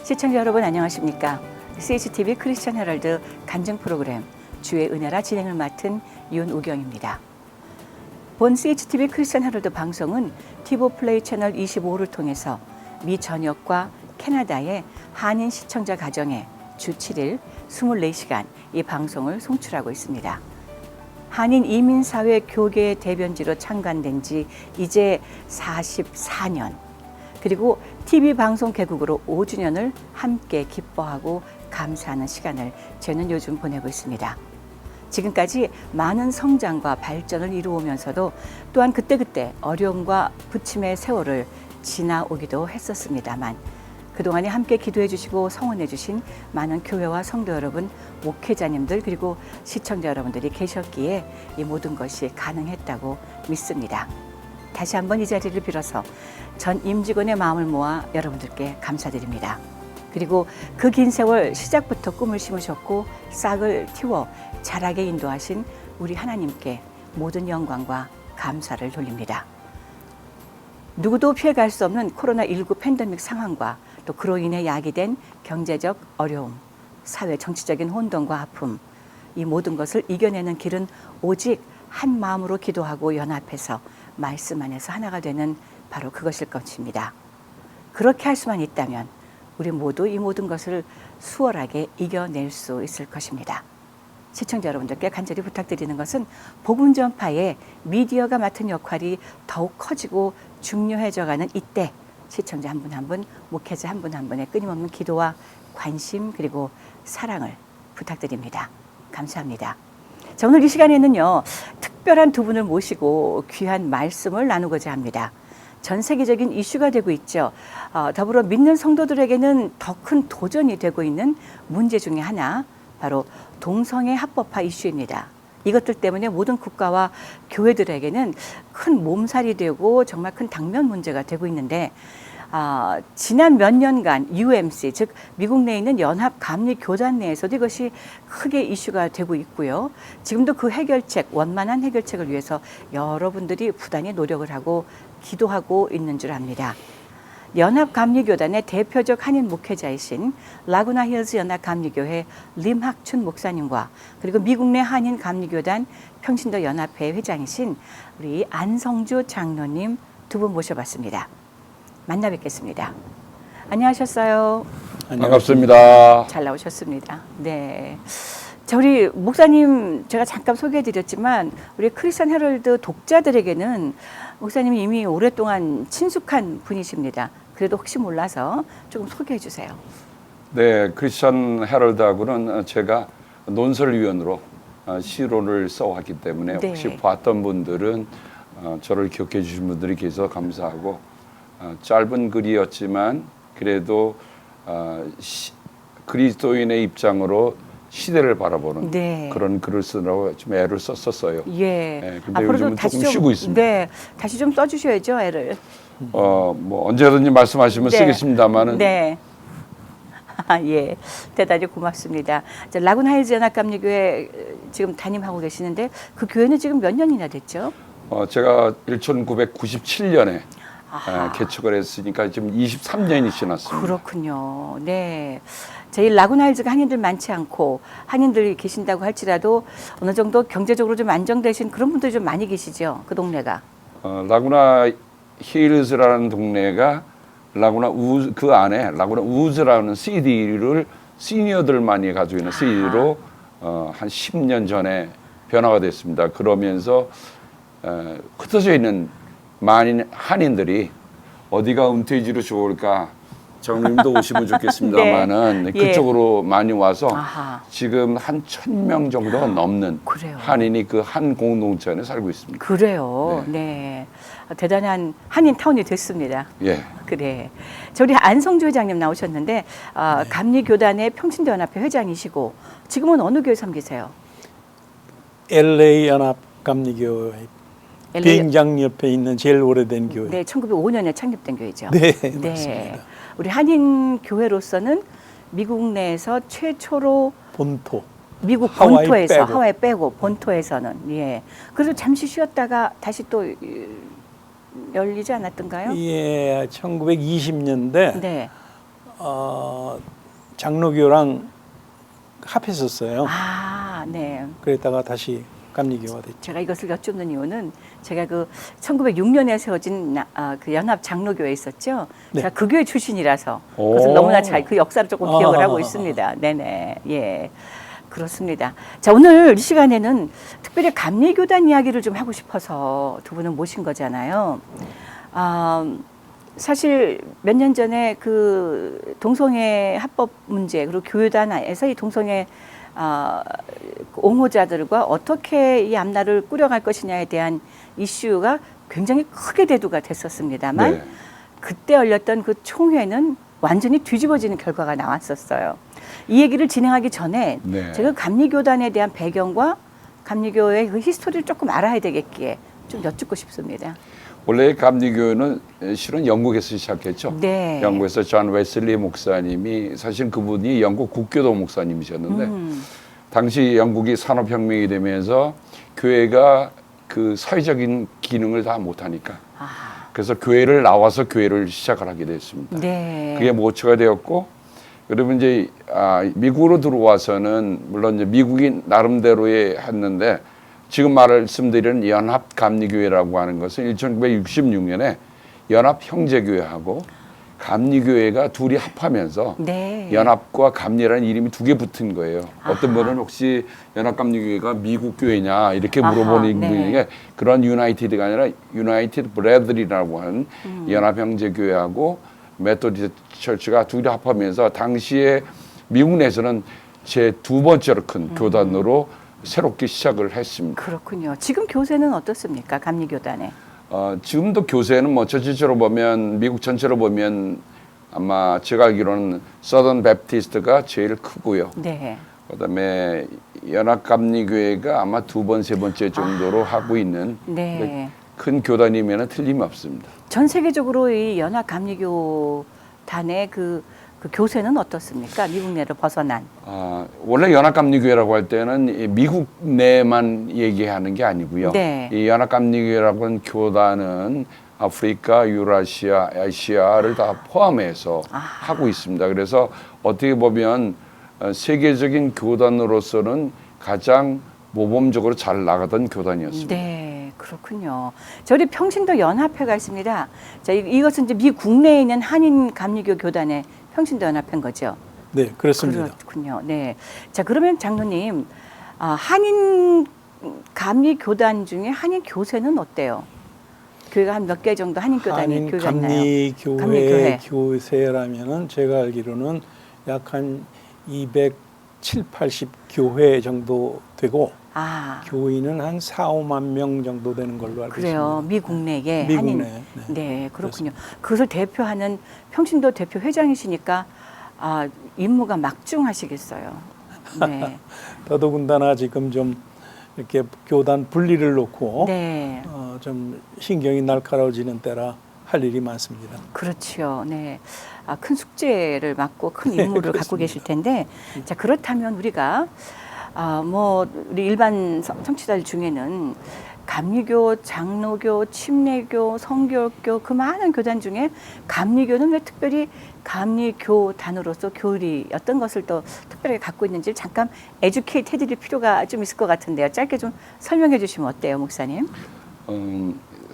시청자 여러분 안녕하십니까? CHTV 크리스천 헤럴드 간증 프로그램 주의 은혜라 진행을 맡은 윤우경입니다. 본 CHTV 크리스천 헤럴드 방송은 티보 플레이 채널 25를 통해서 미 전역과 캐나다의 한인 시청자 가정에 주 7일 24시간 이 방송을 송출하고 있습니다. 한인 이민사회 교계의 대변지로 창간된 지 이제 44년, 그리고 TV 방송 개국으로 5주년을 함께 기뻐하고 감사하는 시간을 저는 요즘 보내고 있습니다. 지금까지 많은 성장과 발전을 이루어오면서도 또한 그때그때 어려움과 부침의 세월을 지나오기도 했었습니다만, 그동안에 함께 기도해 주시고 성원해 주신 많은 교회와 성도 여러분, 목회자님들 그리고 시청자 여러분들이 계셨기에 이 모든 것이 가능했다고 믿습니다. 다시 한번 이 자리를 빌어서 전 임직원의 마음을 모아 여러분들께 감사드립니다. 그리고 그 긴 세월 시작부터 꿈을 심으셨고 싹을 틔워 자라게 인도하신 우리 하나님께 모든 영광과 감사를 돌립니다. 누구도 피해갈 수 없는 코로나19 팬데믹 상황과 또 그로 인해 야기된 경제적 어려움, 사회 정치적인 혼돈과 아픔, 이 모든 것을 이겨내는 길은 오직 한 마음으로 기도하고 연합해서 말씀 안에서 하나가 되는 바로 그것일 것입니다. 그렇게 할 수만 있다면 우리 모두 이 모든 것을 수월하게 이겨낼 수 있을 것입니다. 시청자 여러분들께 간절히 부탁드리는 것은 복음 전파에 미디어가 맡은 역할이 더욱 커지고 중요해져가는 이때 시청자 한 분 한 분, 목회자 한 분 한 분의 끊임없는 기도와 관심 그리고 사랑을 부탁드립니다. 감사합니다. 자, 오늘 이 시간에는요, 특별한 두 분을 모시고 귀한 말씀을 나누고자 합니다. 전 세계적인 이슈가 되고 있죠. 더불어 믿는 성도들에게는 더 큰 도전이 되고 있는 문제 중에 하나, 바로 동성애 합법화 이슈입니다. 이것들 때문에 모든 국가와 교회들에게는 큰 몸살이 되고 정말 큰 당면 문제가 되고 있는데, 지난 몇 년간 UMC, 즉 미국 내에 있는 연합감리교단 내에서도 이것이 크게 이슈가 되고 있고요. 지금도 그 해결책, 원만한 해결책을 위해서 여러분들이 부단히 노력을 하고 기도하고 있는 줄 압니다. 연합감리교단의 대표적 한인 목회자이신 라구나 힐즈 연합감리교회 림학춘 목사님과 그리고 미국 내 한인 감리교단 평신도 연합회 회장이신 우리 안성주 장로님 두 분 모셔봤습니다. 만나 뵙겠습니다. 안녕하셨어요? 반갑습니다. 잘 나오셨습니다. 네. 자, 우리 목사님 제가 잠깐 소개해드렸지만 우리 크리스천 헤럴드 독자들에게는 목사님이 이미 오랫동안 친숙한 분이십니다. 그래도 혹시 몰라서 조금 소개해 주세요. 네, 크리스천 헤럴드하고는 제가 논설위원으로 시론을 써왔기 때문에 네. 혹시 봤던 분들은 저를 기억해 주신 분들이 계셔서 감사하고, 짧은 글이었지만 그래도 그리스도인의 입장으로 시대를 바라보는 네. 그런 글을 쓰느라고 좀 애를 썼었어요. 예. 네, 근데 요즘은 조금 쉬고 있습니다. 네, 다시 좀 써주셔야죠, 애를. 뭐 언제든지 말씀하시면 네. 쓰겠습니다만은. 네. 예, 대단히 고맙습니다. 라구나 힐즈 연합감리교회 지금 담임하고 계시는데 그 교회는 지금 몇 년이나 됐죠? 제가 1997년에 개척을 했으니까 지금 23년이 지났습니다. 그렇군요. 네. 저희 라구나 힐즈가 한인들 많지 않고 한인들이 계신다고 할지라도 어느 정도 경제적으로 좀 안정되신 그런 분들이 좀 많이 계시죠, 그 동네가. 라구나 힐즈라는 동네가 라구나 우즈, 그 안에 라구나 우즈라는 CD를 시니어들만이 가지고 있는 CD로 한 10년 전에 변화가 됐습니다. 그러면서 흩어져 있는 많은 한인들이 어디가 은퇴지로 좋을까, 장로님도 오시면 좋겠습니다만은 네. 그쪽으로 많이 와서 아하. 지금 한 1,000명 정도가 넘는 그래요. 한인이 그 한 공동체 안에 살고 있습니다. 그래요. 네. 대단한 한인 타운이 됐습니다. 예. 그래. 저 우리 안성주 회장님 나오셨는데 감리교단의 평신도 연합회 회장이시고 지금은 어느 교회 섬기세요? LA 연합감리교회 비행장 옆에 있는 제일 오래된 교회. 네, 1905년에 창립된 교회죠. 네, 맞습니다. 우리 한인 교회로서는 미국 내에서 최초로 본토. 미국 하와이 본토에서 빼고. 하와이 빼고 본토에서는 예. 그래서 잠시 쉬었다가 다시 또 열리지 않았던가요? 예, 1920년대 네. 장로교랑 합했었어요. 아, 네. 그랬다가 다시 감리교가 됐죠. 제가 이것을 여쭙는 이유는 제가 그 1906년에 세워진 그 연합 장로교에 있었죠. 네. 제가 그 교회 출신이라서 오. 그것을 너무나 잘 그 역사를 조금 기억을 하고 아. 있습니다. 네네. 예. 그렇습니다. 자, 오늘 이 시간에는 특별히 감리교단 이야기를 좀 하고 싶어서 두 분을 모신 거잖아요. 사실 몇 년 전에 그 동성애 합법 문제 그리고 교회단에서 이 동성애 옹호자들과 어떻게 이 앞날을 꾸려갈 것이냐에 대한 이슈가 굉장히 크게 대두가 됐었습니다만 네. 그때 열렸던 그 총회는 완전히 뒤집어지는 결과가 나왔었어요. 이 얘기를 진행하기 전에 네. 제가 감리교단에 대한 배경과 감리교의 그 히스토리를 조금 알아야 되겠기에 좀 여쭙고 싶습니다. 원래 감리교는 실은 영국에서 시작했죠. 네. 영국에서 존 웨슬리 목사님이 사실 그분이 영국 국교도 목사님이셨는데 당시 영국이 산업혁명이 되면서 교회가 그 사회적인 기능을 다 못하니까 그래서 교회를 나와서 교회를 시작을 하게 됐습니다. 네. 그게 모처가 되었고 그러면 이제 미국으로 들어와서는 물론 이제 미국이 나름대로의 했는데 지금 말씀드리는 연합감리교회라고 하는 것은 1966년에 연합형제교회하고 감리교회가 둘이 합하면서 네. 연합과 감리라는 이름이 두 개 붙은 거예요. 어떤 분은 혹시 연합감리교회가 미국 교회냐 이렇게 물어보는 네. 분에게 그런 유나이티드가 아니라 유나이티드 브레드리라고 하는 연합형제교회하고 메토디스트 처치가 둘이 합하면서 당시에 미국 내에서는 제 두 번째로 큰 교단으로 새롭게 시작을 했습니다. 그렇군요. 지금 교세는 어떻습니까? 감리교단에. 지금도 교세는 뭐 전체적으로 보면 미국 전체로 보면 아마 제가 알기로는 서던 베프티스트가 제일 크고요. 네. 그다음에 연합감리교회가 아마 두 번, 세 번째 정도로 하고 있는 네. 큰 교단이면 틀림없습니다. 전 세계적으로 이 연합감리교단의 그 교세는 어떻습니까? 미국 내를 벗어난. 원래 연합감리교회라고 할 때는 이 미국 내만 얘기하는 게 아니고요. 네. 이 연합감리교회라고 하는 교단은 아프리카, 유라시아, 아시아를 다 포함해서 하고 있습니다. 그래서 어떻게 보면 세계적인 교단으로서는 가장 모범적으로 잘 나가던 교단이었습니다. 네, 그렇군요. 저희 평신도 연합회가 있습니다. 자, 이것은 이제 미 국내에 있는 한인 감리교 교단의 평신도 연합회인 거죠. 네, 그렇습니다. 그렇군요. 네. 자, 그러면 장로님, 한인 감리 교단 중에 한인 교세는 어때요? 교회가 한 몇 개 정도 한인 교단이 한인 교회가 있나요? 감리교회 감리교회. 교세라면은 제가 알기로는 약 한 270, 80 교회 정도 되고 교인은 한 4, 5만 명 정도 되는 걸로 알고 그래요. 있습니다. 미국 내에 미국 한인. 내, 네, 그렇군요. 그렇습니다. 그것을 대표하는 평신도 대표 회장이시니까 임무가 막중하시겠어요. 네. 더더군다나 지금 좀 이렇게 교단 분리를 놓고 네. 좀 신경이 날카로워지는 때라 할 일이 많습니다. 그렇죠. 네. 큰 숙제를 맡고 큰 임무를 갖고 계실 텐데, 자, 그렇다면 우리가, 우리 일반 청취자들 중에는 감리교, 장로교, 침례교, 성결교 그 많은 교단 중에 감리교는 왜 특별히 감리교단으로서 교리 어떤 것을 또 특별하게 갖고 있는지 잠깐 에듀케이트 해드릴 필요가 좀 있을 것 같은데요. 짧게 좀 설명해 주시면 어때요, 목사님?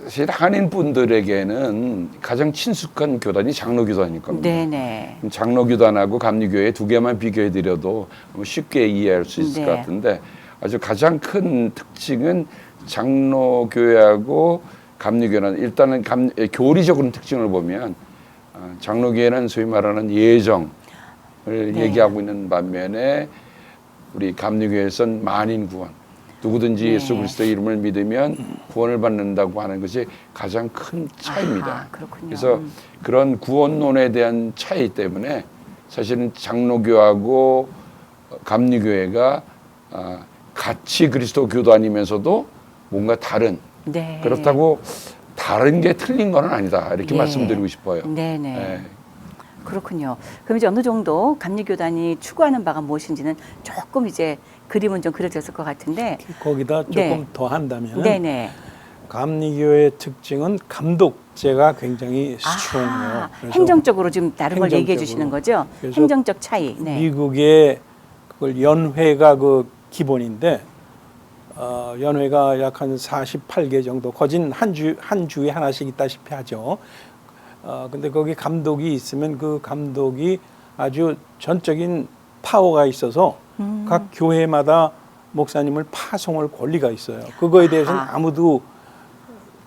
사실 한인 분들에게는 가장 친숙한 교단이 장로교단일 겁니다. 네네. 장로교단하고 감리교회 두 개만 비교해 드려도 쉽게 이해할 수 있을 것 같은데 아주 가장 큰 특징은 장로교회하고 감리교회는 일단은 교리적인 특징을 보면 장로교회는 소위 말하는 예정을 얘기하고 있는 반면에 우리 감리교회에서는 만인 구원. 누구든지 예수 그리스도의 이름을 믿으면 구원을 받는다고 하는 것이 가장 큰 차이입니다. 그렇군요. 그래서 그런 구원론에 대한 차이 때문에 사실은 장로교하고 감리교회가 같이 그리스도 교단이면서도 뭔가 다른 그렇다고 다른 게 틀린 건 아니다 이렇게 말씀드리고 싶어요. 네네. 네. 그렇군요. 그럼 이제 어느 정도 감리교단이 추구하는 바가 무엇인지는 조금 이제 그림은 좀 그려졌을 것 같은데 거기다 조금 더 한다면 네네. 감리교의 특징은 감독제가 굉장히 스트롱해요. 행정적으로 좀 다른 걸 얘기해 주시는 거죠? 행정적 차이. 네. 미국의 그걸 연회가 그 기본인데 연회가 약 한 48개 정도 거진 한 주에 하나씩 있다시피 하죠. 근데 거기 감독이 있으면 그 감독이 아주 전적인 파워가 있어서 각 교회마다 목사님을 파송할 권리가 있어요. 그거에 대해서는 아무도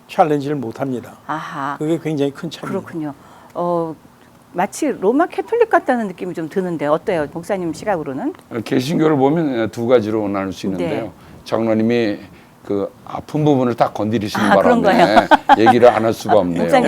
챌린지를 못 합니다. 아하. 그게 굉장히 큰 차이입니다. 그렇군요. 마치 로마 캐톨릭 같다는 느낌이 좀 드는데 어때요? 목사님 시각으로는? 개신교를 보면 두 가지로 나눌 수 있는데요. 네. 장로님이 그 아픈 부분을 딱 건드리시는 바람에 얘기를 안 할 수가 없네요. 목사님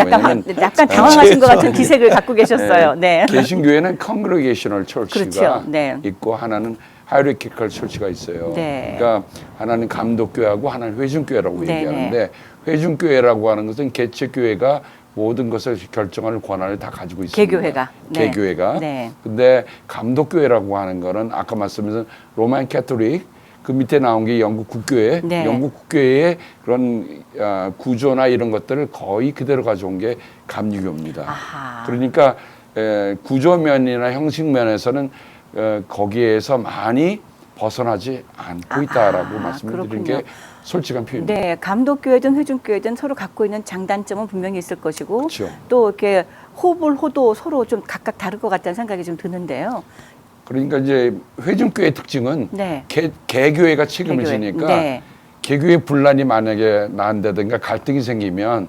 약간 당황하신 것 같은 기색을 갖고 계셨어요. 네. 개신교회는 컨그레게이셔널 철치가 그렇죠. 네. 있고 하나는 하이라키컬 철치가 있어요. 네. 그러니까 하나는 감독교회하고 하나는 회중교회라고 네, 얘기하는데 회중교회라고 하는 것은 개체교회가 모든 것을 결정할 권한을 다 가지고 있습니다. 개교회가. 네. 개교회가. 네. 근데 감독교회라고 하는 거는 아까 말씀드린 로만 캐톨릭 그 밑에 나온 게 영국 국교회, 네. 영국 국교회의 그런 구조나 이런 것들을 거의 그대로 가져온 게 감리교입니다. 아하. 그러니까 구조면이나 형식면에서는 거기에서 많이 벗어나지 않고 있다라고 말씀드리는 게 솔직한 표현입니다. 네, 감독교회든 회중교회든 서로 갖고 있는 장단점은 분명히 있을 것이고 그렇죠. 또 이렇게 호불호도 서로 좀 각각 다를 것 같다는 생각이 좀 드는데요. 그러니까 이제 회중교회의 특징은 네. 개교회가 책임을 개교회. 지니까 네. 개교회 분란이 만약에 난다든가 갈등이 생기면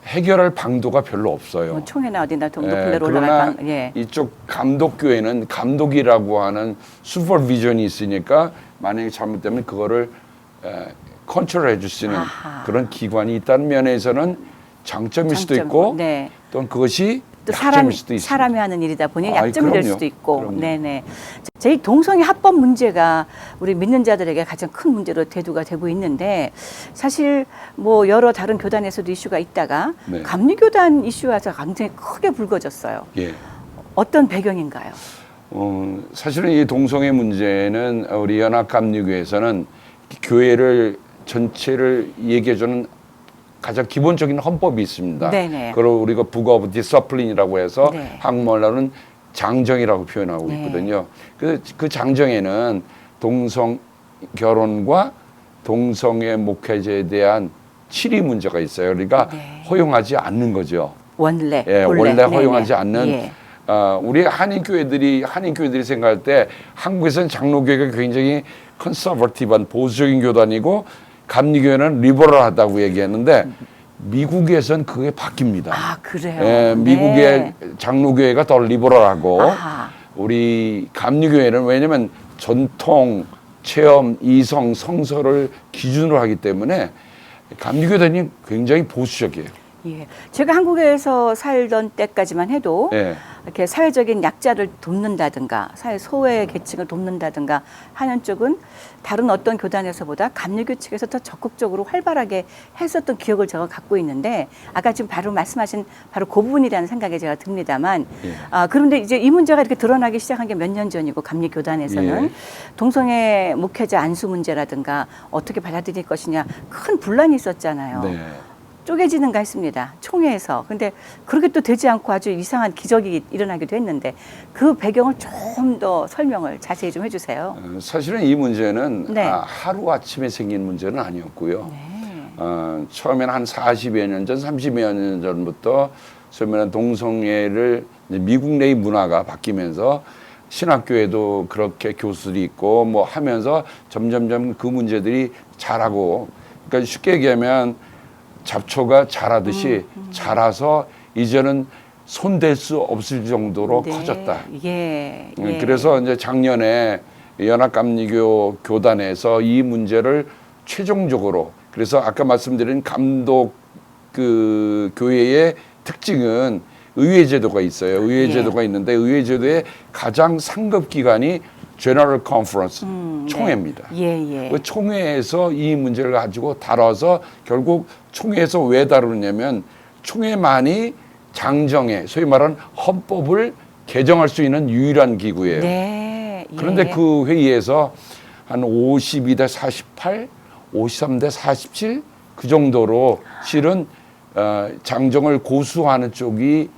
해결할 방도가 별로 없어요. 뭐 총회나 어디나 좀 높은 데로 올라갈 방. 예. 이쪽 감독교회는 감독이라고 하는 슈퍼비전이 있으니까 만약에 잘못되면 그거를 컨트롤해 줄 수 있는 그런 기관이 있다는 면에서는 장점일 수도 있고 네. 또는 그것이 또 약점일 수도 있습니다. 사람이 하는 일이다 보니 약점이 될 그럼요. 수도 있고. 그럼요. 네네. 저희 동성애 합법 문제가 우리 믿는 자들에게 가장 큰 문제로 대두가 되고 있는데 사실 뭐 여러 다른 교단에서도 이슈가 있다가 네. 감리교단 이슈와서 굉장히 크게 불거졌어요. 예. 어떤 배경인가요? 사실은 이 동성애 문제는 우리 연합감리교에서는 교회를 전체를 얘기해주는 가장 기본적인 헌법이 있습니다. 네네. 그걸 우리가 Book of Discipline이라고 해서 네. 한국말로는 장정이라고 표현하고 네. 있거든요. 그 장정에는 동성 결혼과 동성애 목회자에 대한 치리 문제가 있어요. 그러니까 네. 허용하지 않는 거죠. 원래 원래 허용하지 네네. 않는. 예. 우리 한인교회들이 생각할 때 한국에서는 장로교회가 굉장히 컨서버티브한 보수적인 교단이고 감리교회는 리버럴하다고 얘기했는데 미국에선 그게 바뀝니다. 아, 그래요? 예, 미국의 장로교회가 더 리버럴하고 아하. 우리 감리교회는 왜냐하면 전통, 체험, 이성, 성서를 기준으로 하기 때문에 감리교단이 굉장히 보수적이에요. 예. 제가 한국에서 살던 때까지만 해도 예. 이렇게 사회적인 약자를 돕는다든가 사회 소외 계층을 돕는다든가 하는 쪽은 다른 어떤 교단에서보다 감리교 측에서 더 적극적으로 활발하게 했었던 기억을 제가 갖고 있는데 아까 지금 바로 말씀하신 바로 그 부분이라는 생각이 제가 듭니다만 예. 그런데 이제 이 문제가 이렇게 드러나기 시작한 게 몇 년 전이고 감리교단에서는 예. 동성애 목회자 안수 문제라든가 어떻게 받아들일 것이냐 큰 분란이 있었잖아요. 네. 쪼개지는가 했습니다. 총회에서. 근데 그렇게 또 되지 않고 아주 이상한 기적이 일어나기도 했는데 그 배경을 좀 더 설명을 자세히 좀 해주세요. 사실은 이 문제는 네. 하루아침에 생긴 문제는 아니었고요. 네. 처음에는 한 40여 년 전, 30여 년 전부터 소위 말하는 동성애를 미국 내의 문화가 바뀌면서 신학교에도 그렇게 교수들이 있고 뭐 하면서 점점점 그 문제들이 자라고 그러니까 쉽게 얘기하면 잡초가 자라듯이 자라서 이제는 손댈 수 없을 정도로 네. 커졌다. 예. 그래서 이제 작년에 연합감리교 교단에서 이 문제를 최종적으로 그래서 아까 말씀드린 감독 그 교회의 특징은 의회 제도가 있어요. 의회 제도가 있는데 의회 제도의 가장 상급 기관이 General Conference 총회입니다. 예. 그 총회에서 이 문제를 가지고 다뤄서 결국 총회에서 왜 다루냐면 총회만이 장정에 소위 말하는 헌법을 개정할 수 있는 유일한 기구예요. 네. 예. 그런데 그 회의에서 한 52대 48, 53대 47 그 정도로 실은 장정을 고수하는 쪽이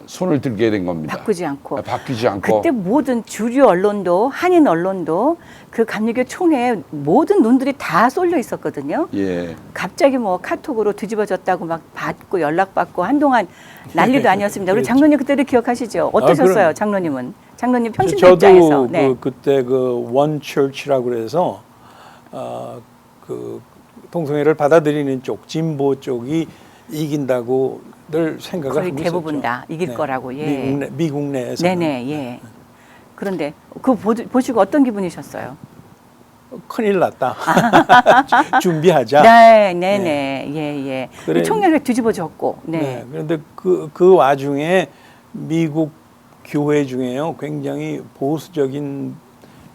손을 들게 된 겁니다. 바꾸지 않고. 바뀌지 않고. 그때 모든 주류 언론도 한인 언론도 그 감리교 총회에 모든 눈들이 다 쏠려 있었거든요. 예. 갑자기 뭐 카톡으로 뒤집어졌다고 막 받고 연락받고 한동안 난리도 아니었습니다. 우리 그렇죠. 장로님 그때를 기억하시죠? 어떠셨어요, 그럼. 장로님은? 장로님 평신 저도 입장에서. 네. 그때 그 원처치라고 그래서 그 동성애를 받아들이는 쪽 진보 쪽이 이긴다고 늘 생각을 거의 하고 대부분 있었죠. 다 이길 거라고. 예. 미국 내에서 네네. 예. 그런데 그 보시고 어떤 기분이셨어요? 큰일 났다. 준비하자. 네, 네네. 예, 예. 그래. 총회가 뒤집어졌고. 네. 네. 그런데 그 와중에 미국 교회 중에요 굉장히 보수적인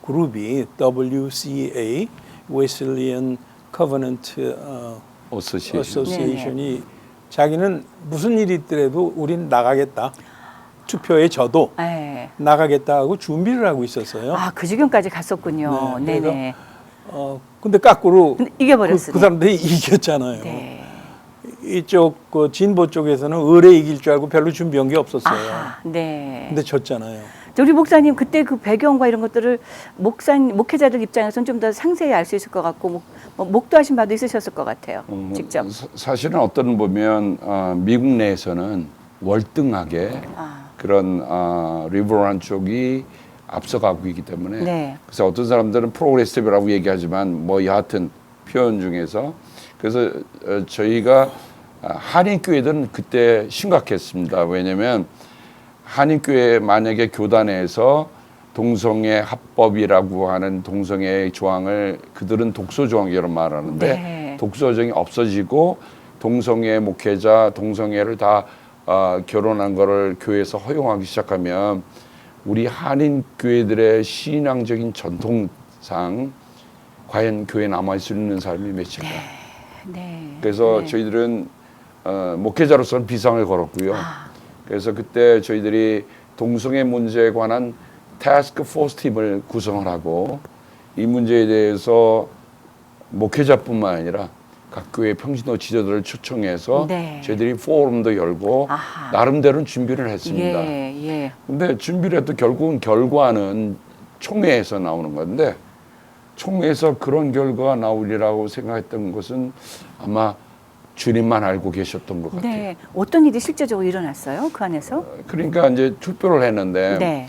그룹이 WCA Wesleyan Covenant Association이 자기는 무슨 일이 있더라도 우린 나가겠다. 투표에 져도 네. 나가겠다 하고 준비를 하고 있었어요. 아, 그 지경까지 갔었군요. 네, 네네. 근데 거꾸로 근데 이겨버렸어요. 그 사람들이 이겼잖아요. 네. 이쪽 그 진보 쪽에서는 의뢰 이길 줄 알고 별로 준비한 게 없었어요. 아, 네. 근데 졌잖아요. 우리 목사님 그때 그 배경과 이런 것들을 목회자들 입장에서는 좀 더 상세히 알 수 있을 것 같고 목도하신 바도 있으셨을 것 같아요. 직접. 사실은 어떤 보면 미국 내에서는 월등하게 그런 리버럴 쪽이 앞서가고 있기 때문에 네. 그래서 어떤 사람들은 프로그레시브라고 얘기하지만 뭐 여하튼 표현 중에서 그래서 저희가 한인교회들은 그때 심각했습니다. 왜냐하면 한인교회 만약에 교단에서 동성애 합법이라고 하는 동성애 조항을 그들은 독소 조항이라고 말하는데 네. 독소 조항이 없어지고 동성애 목회자 동성애를 다 결혼한 거를 교회에서 허용하기 시작하면 우리 한인 교회들의 신앙적인 전통상 과연 교회에 남아 있을 수 있는 사람이 몇일까? 네. 그래서 네. 저희들은 목회자로서는 비상을 걸었고요. 그래서 그때 저희들이 동성애 문제에 관한 태스크 포스 팀을 구성을 하고 이 문제에 대해서 목회자뿐만 아니라 각 교회 평신도 지도자들을 초청해서 네. 저희들이 포럼도 열고 아하. 나름대로는 준비를 했습니다. 예, 예. 근데 준비를 해도 결국은 결과는 총회에서 나오는 건데 총회에서 그런 결과가 나오리라고 생각했던 것은 아마 주님만 알고 계셨던 것 같아요. 네. 어떤 일이 실제적으로 일어났어요? 그 안에서? 그러니까 이제 투표를 했는데 네.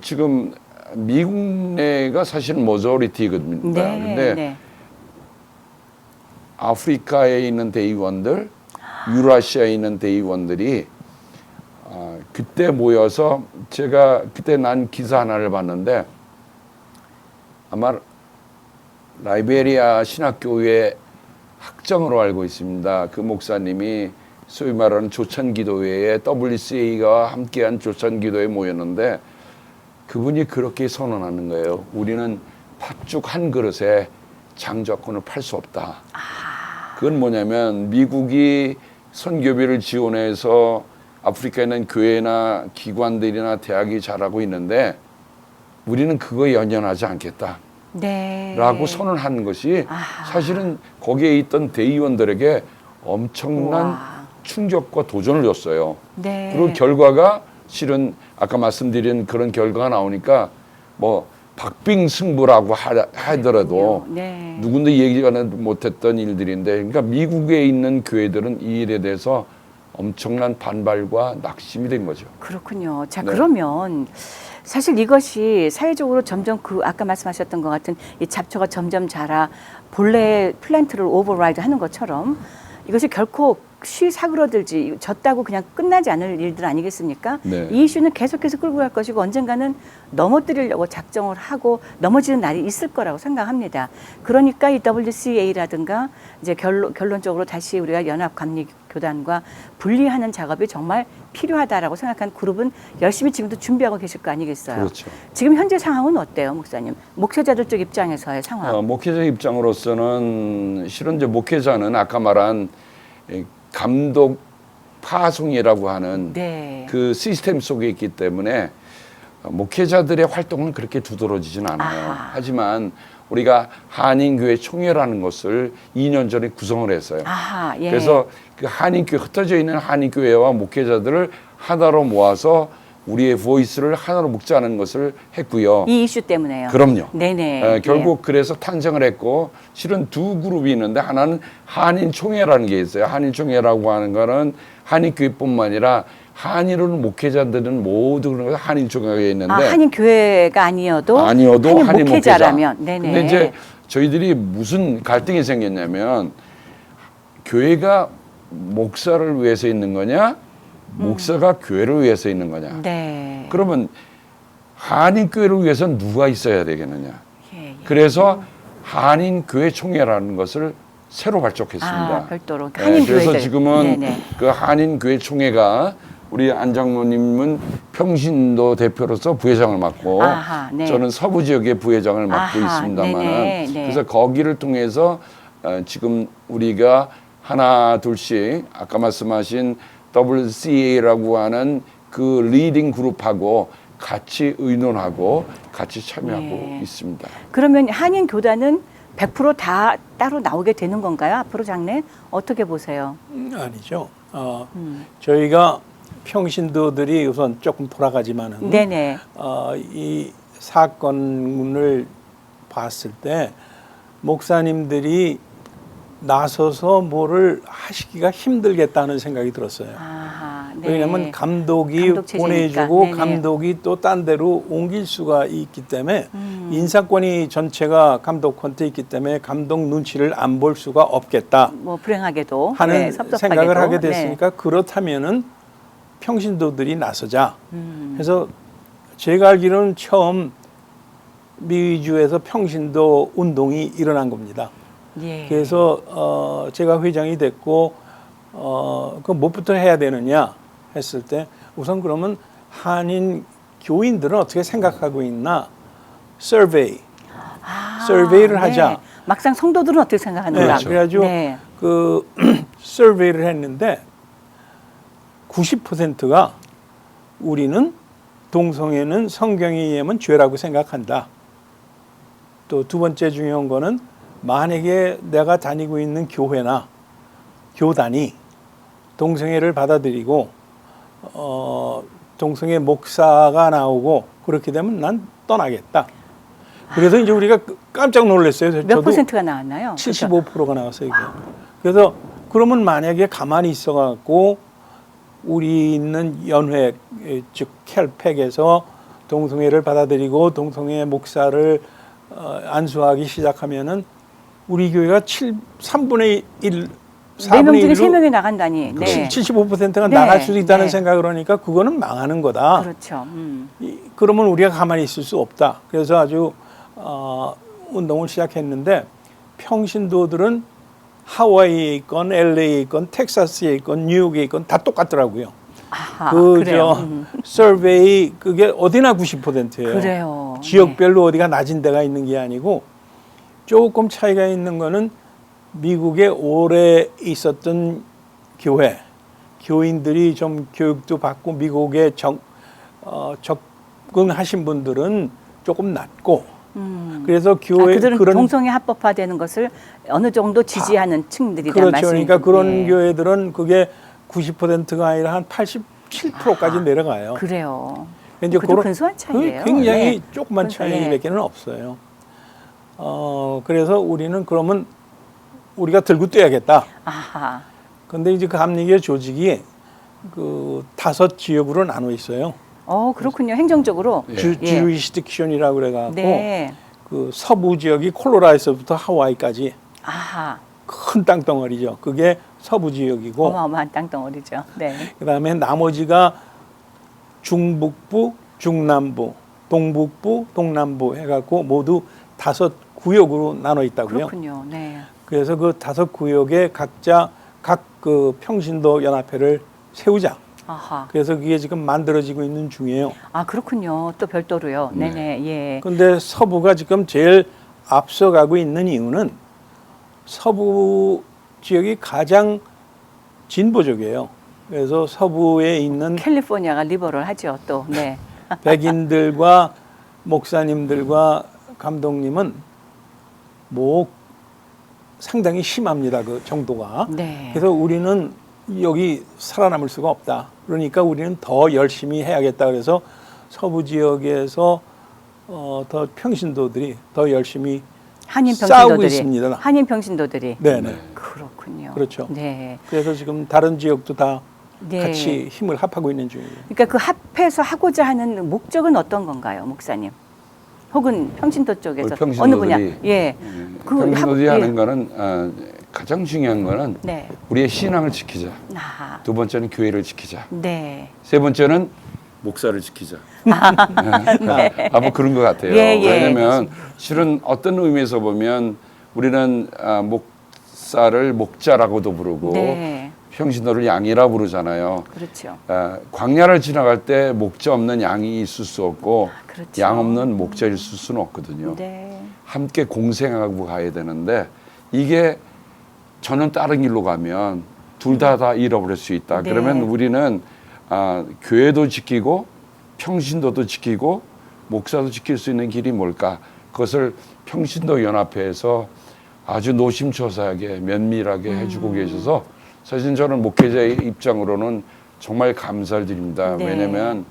지금 미국 내가 사실은 모조리티거든요. 네. 근데 네. 아프리카에 있는 대의원들, 유라시아에 있는 대의원들이 그때 모여서 제가 그때 난 기사 하나를 봤는데 아마 라이베리아 신학교회 학장으로 알고 있습니다. 그 목사님이 소위 말하는 조찬기도회에 WCA가 함께한 조찬기도회에 모였는데 그분이 그렇게 선언하는 거예요. 우리는 팥죽 한 그릇에 장자권을 팔 수 없다. 그건 뭐냐면 미국이 선교비를 지원해서 아프리카에 있는 교회나 기관들이나 대학이 잘하고 있는데 우리는 그거에 연연하지 않겠다. 네. 라고 선언한 것이 사실은 거기에 있던 대의원들에게 엄청난 와. 충격과 도전을 줬어요. 네. 그리고 결과가 실은 아까 말씀드린 그런 결과가 나오니까 뭐 박빙승부라고 하더라도 네. 누군도 얘기가 못했던 일들인데 그러니까 미국에 있는 교회들은 이 일에 대해서 엄청난 반발과 낙심이 된 거죠. 그렇군요. 자, 네. 그러면 사실 이것이 사회적으로 점점 아까 말씀하셨던 것 같은 이 잡초가 점점 자라 본래 플랜트를 오버라이드 하는 것처럼 이것이 결코 쉬 사그러들지 졌다고 그냥 끝나지 않을 일들 아니겠습니까? 네. 이 이슈는 계속해서 끌고 갈 것이고 언젠가는 넘어뜨리려고 작정을 하고 넘어지는 날이 있을 거라고 생각합니다. 그러니까 이 WCA라든가 이제 결론적으로 다시 우리가 연합감리교단과 분리하는 작업이 정말 필요하다라고 생각한 그룹은 열심히 지금도 준비하고 계실 거 아니겠어요? 그렇죠. 지금 현재 상황은 어때요, 목사님? 목회자들 쪽 입장에서의 상황. 목회자 입장으로서는 실은 이제 목회자는 아까 말한 감독 파송이라고 하는 네. 그 시스템 속에 있기 때문에 목회자들의 활동은 그렇게 두드러지진 않아요. 아하. 하지만 우리가 한인교회 총회라는 것을 2년 전에 구성을 했어요. 아하, 예. 그래서 그 한인교회 흩어져 있는 한인교회와 목회자들을 하나로 모아서 우리의 보이스를 하나로 묶자는 것을 했고요. 이 이슈 때문에요. 그럼요. 네네. 결국 그래서 탄생을 했고 실은 두 그룹이 있는데 하나는 한인총회라는 게 있어요. 한인총회라고 하는 거는 한인교회뿐만 아니라 한인으로는 목회자들은 모두 그런 거 한인총회가 있는데 한인 교회가 아니어도 한인 목회자라면. 네네. 근데 이제 저희들이 무슨 갈등이 생겼냐면 교회가 목사를 위해서 있는 거냐, 목사가 교회를 위해서 있는 거냐. 네. 그러면 한인교회를 위해서는 누가 있어야 되겠느냐. 예, 예. 그래서 한인교회 총회라는 것을 새로 발족했습니다. 별도로 한인 교회들. 그래서 지금은 네네. 그 한인교회 총회가 우리 안 장로님은 평신도 대표로서 부회장을 맡고 아하, 네. 저는 서부 지역의 부회장을 맡고 아하, 있습니다만 네네, 네. 그래서 거기를 통해서 지금 우리가 하나 둘씩 아까 말씀하신 WCA라고 하는 그 리딩 그룹하고 같이 의논하고 같이 참여하고 예. 있습니다. 그러면 한인 교단은 100%다 따로 나오게 되는 건가요? 앞으로 장례 어떻게 보세요? 아니죠. 저희가 평신도들이 우선 조금 돌아가지만은 네네. 이 사건을 봤을 때 목사님들이 나서서 뭐를 하시기가 힘들겠다는 생각이 들었어요. 아하, 네. 왜냐하면 감독이 감독 체제니까. 보내주고 네네. 감독이 또 딴 데로 옮길 수가 있기 때문에 인사권이 전체가 감독한테 있기 때문에 감독 눈치를 안 볼 수가 없겠다 뭐 불행하게도 하는 네, 섭섭하게도. 생각을 하게 네. 됐으니까 그렇다면은 평신도들이 나서자. 그래서 제가 알기로는 처음 미주에서 평신도 운동이 일어난 겁니다. 예. 그래서 제가 회장이 됐고 그 뭐부터 해야 되느냐 했을 때 우선 그러면 한인 교인들은 어떻게 생각하고 있나 서베이를 네. 하자. 막상 성도들은 어떻게 생각하는가? 그렇죠. 그래가지고 네. 그 서베이를 했는데 90%가 우리는 동성애는 성경에 의하면 죄라고 생각한다. 또 두 번째 중요한 거는 만약에 내가 다니고 있는 교회나 교단이 동성애를 받아들이고 동성애 목사가 나오고 그렇게 되면 난 떠나겠다. 그래서 이제 우리가 깜짝 놀랐어요. 몇 저도 퍼센트가 나왔나요? 75%가 나왔어요. 이게. 그래서 그러면 만약에 가만히 있어갖고 우리 있는 연회 즉 켈팩에서 동성애를 받아들이고 동성애 목사를 안수하기 시작하면은 우리 교회가 3분의 1, 4명 4분의 중에 1로 3명이 나간다니. 네. 75%가 네, 나갈 수도 있다는 네. 생각을 하니까 그거는 망하는 거다. 그렇죠. 그러면 우리가 가만히 있을 수 없다. 그래서 아주 운동을 시작했는데 평신도들은 하와이에 있건 LA에 있건 텍사스에 있건 뉴욕에 있건 다 똑같더라고요. 아하, 그저 그래요. 서베이 그게 어디나 90%예요. 그래요. 지역별로 어디가 낮은 데가 있는 게 아니고 조금 차이가 있는 거는 미국에 오래 있었던 교회 교인들이 좀 교육도 받고 미국에 적응하신 분들은 조금 낮고 그래서 교회 그들은 그런 동성애 합법화되는 것을 어느 정도 지지하는 층들이란 그렇죠. 말씀이죠. 그러니까 그런 예. 교회들은 그게 90%가 아니라 한 87%까지 내려가요. 그래요. 이제 그것도 근소한 차이예요. 굉장히 네. 조그만 근소- 예. 차이밖에는 없어요. 그래서 우리는 그러면 우리가 들고 뛰어야겠다. 아하. 근데 이제 그 감리교 조직이 그 5지역으로 나눠 있어요. 그렇군요. 행정적으로. 예. 주리스딕션이라고 그래갖고 네. 그 서부 지역이 콜로라도에서부터 하와이까지 아하. 큰 땅덩어리죠. 그게 서부 지역이고 어마어마한 땅덩어리죠. 네. 그다음에 나머지가 중북부, 중남부, 동북부, 동남부 해갖고 모두 5구역으로 나눠 있다고요. 그렇군요. 네. 그래서 그 5구역에 각자 각 그 평신도 연합회를 세우자. 아하. 그래서 그게 지금 만들어지고 있는 중이에요. 그렇군요. 또 별도로요. 네네. 예. 근데 서부가 지금 제일 앞서가고 있는 이유는 서부 지역이 가장 진보적이에요. 그래서 서부에 있는 캘리포니아가 리버럴하죠. 또. 네. 백인들과 목사님들과 감독님은 상당히 심합니다. 그 정도가. 네. 그래서 우리는 여기 살아남을 수가 없다. 그러니까 우리는 더 열심히 해야겠다. 그래서 서부 지역에서 더 평신도들이 더 열심히 한인 싸우고 평신도들이 있습니다. 한인 평신도들이 네네. 그렇군요. 그렇죠. 네. 그래서 지금 다른 지역도 다 네. 같이 힘을 합하고 있는 중이에요. 그러니까 그 합해서 하고자 하는 목적은 어떤 건가요, 목사님? 혹은 평신도 쪽에서 어느 분야? 예. 그 평신도들이 합- 하는 예. 거는 가장 중요한 거는 네. 우리의 신앙을 지키자. 아, 두 번째는 교회를 지키자. 네. 세 번째는 목사를 지키자. 네. 뭐 그런 것 같아요. 예, 예. 왜냐하면 실은 어떤 의미에서 보면 우리는 목사를 목자라고도 부르고 네. 평신도를 양이라 부르잖아요. 그렇죠. 광야를 지나갈 때 목자 없는 양이 있을 수 없고 그렇죠. 양 없는 목자 있을 수는 없거든요. 네. 함께 공생하고 가야 되는데 이게 저는 다른 길로 가면 둘 다 잃어버릴 수 있다. 네. 그러면 우리는 교회도 지키고 평신도도 지키고 목사도 지킬 수 있는 길이 뭘까? 그것을 평신도 연합회에서 아주 노심초사하게 면밀하게 해주고 계셔서 사실 저는 목회자의 입장으로는 정말 감사를 드립니다. 네. 왜냐하면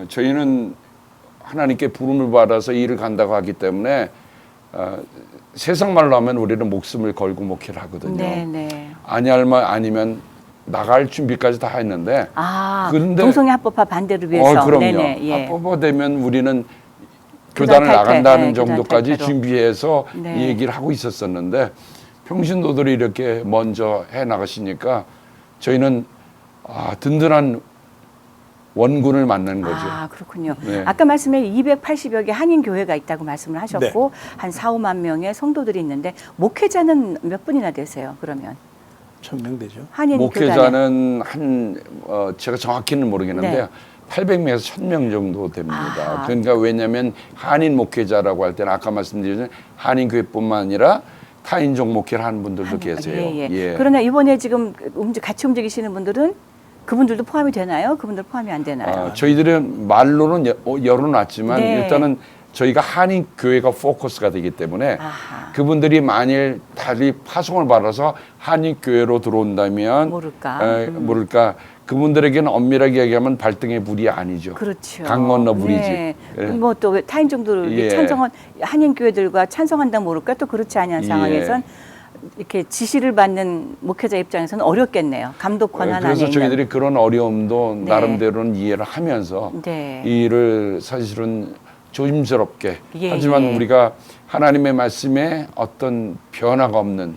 저희는 하나님께 부름을 받아서 일을 간다고 하기 때문에 세상 말로 하면 우리는 목숨을 걸고 목회를 하거든요. 네, 네. 아니면 나갈 준비까지 다 했는데 아, 그런데- 동성애 합법화 반대를 위해서. 그럼요. 네네. 예. 합법화되면 우리는 교단 교단을 탈퇴, 나간다는 네, 교단 정도까지 탈퇴로. 준비해서 네. 이 얘기를 하고 있었었는데 평신도들이 이렇게 먼저 해 나가시니까 저희는 든든한 원군을 만난 거죠. 아, 그렇군요. 네. 아까 말씀에 280여 개 한인 교회가 있다고 말씀을 하셨고 한 4, 5만 명의 성도들이 있는데 목회자는 몇 분이나 되세요? 그러면 1000명 되죠. 한인 교단에. 목회자는 제가 정확히는 모르겠는데 네. 800명에서 1000명 정도 됩니다. 아하. 그러니까 왜냐하면 한인 목회자라고 할 때는 아까 말씀드린 한인 교회뿐만 아니라 타인종 목회를 하는 분들도 계세요. 예, 예. 예. 그러나 이번에 지금 같이 움직이시는 분들은 그분들도 포함이 되나요? 그분들 포함이 안 되나요? 저희들은 말로는 열어놨지만 네. 일단은 저희가 한인 교회가 포커스가 되기 때문에 아하. 그분들이 만일 다시 파송을 받아서 한인 교회로 들어온다면 모를까 그분들에게는 엄밀하게 얘기하면 발등의 불이 아니죠. 그렇죠. 강 건너 불이지. 네. 예. 뭐또 타인종들 예. 찬성한 한인 교회들과 찬성한다 모를까 또 그렇지 않은 예. 상황에선 이렇게 지시를 받는 목회자 입장에서는 어렵겠네요. 감독 권한 안에 그래서 있는. 저희들이 그런 어려움도 네. 나름대로는 이해를 하면서 네. 이 일을 사실은 조심스럽게 예, 하지만 예. 우리가 하나님의 말씀에 어떤 변화가 없는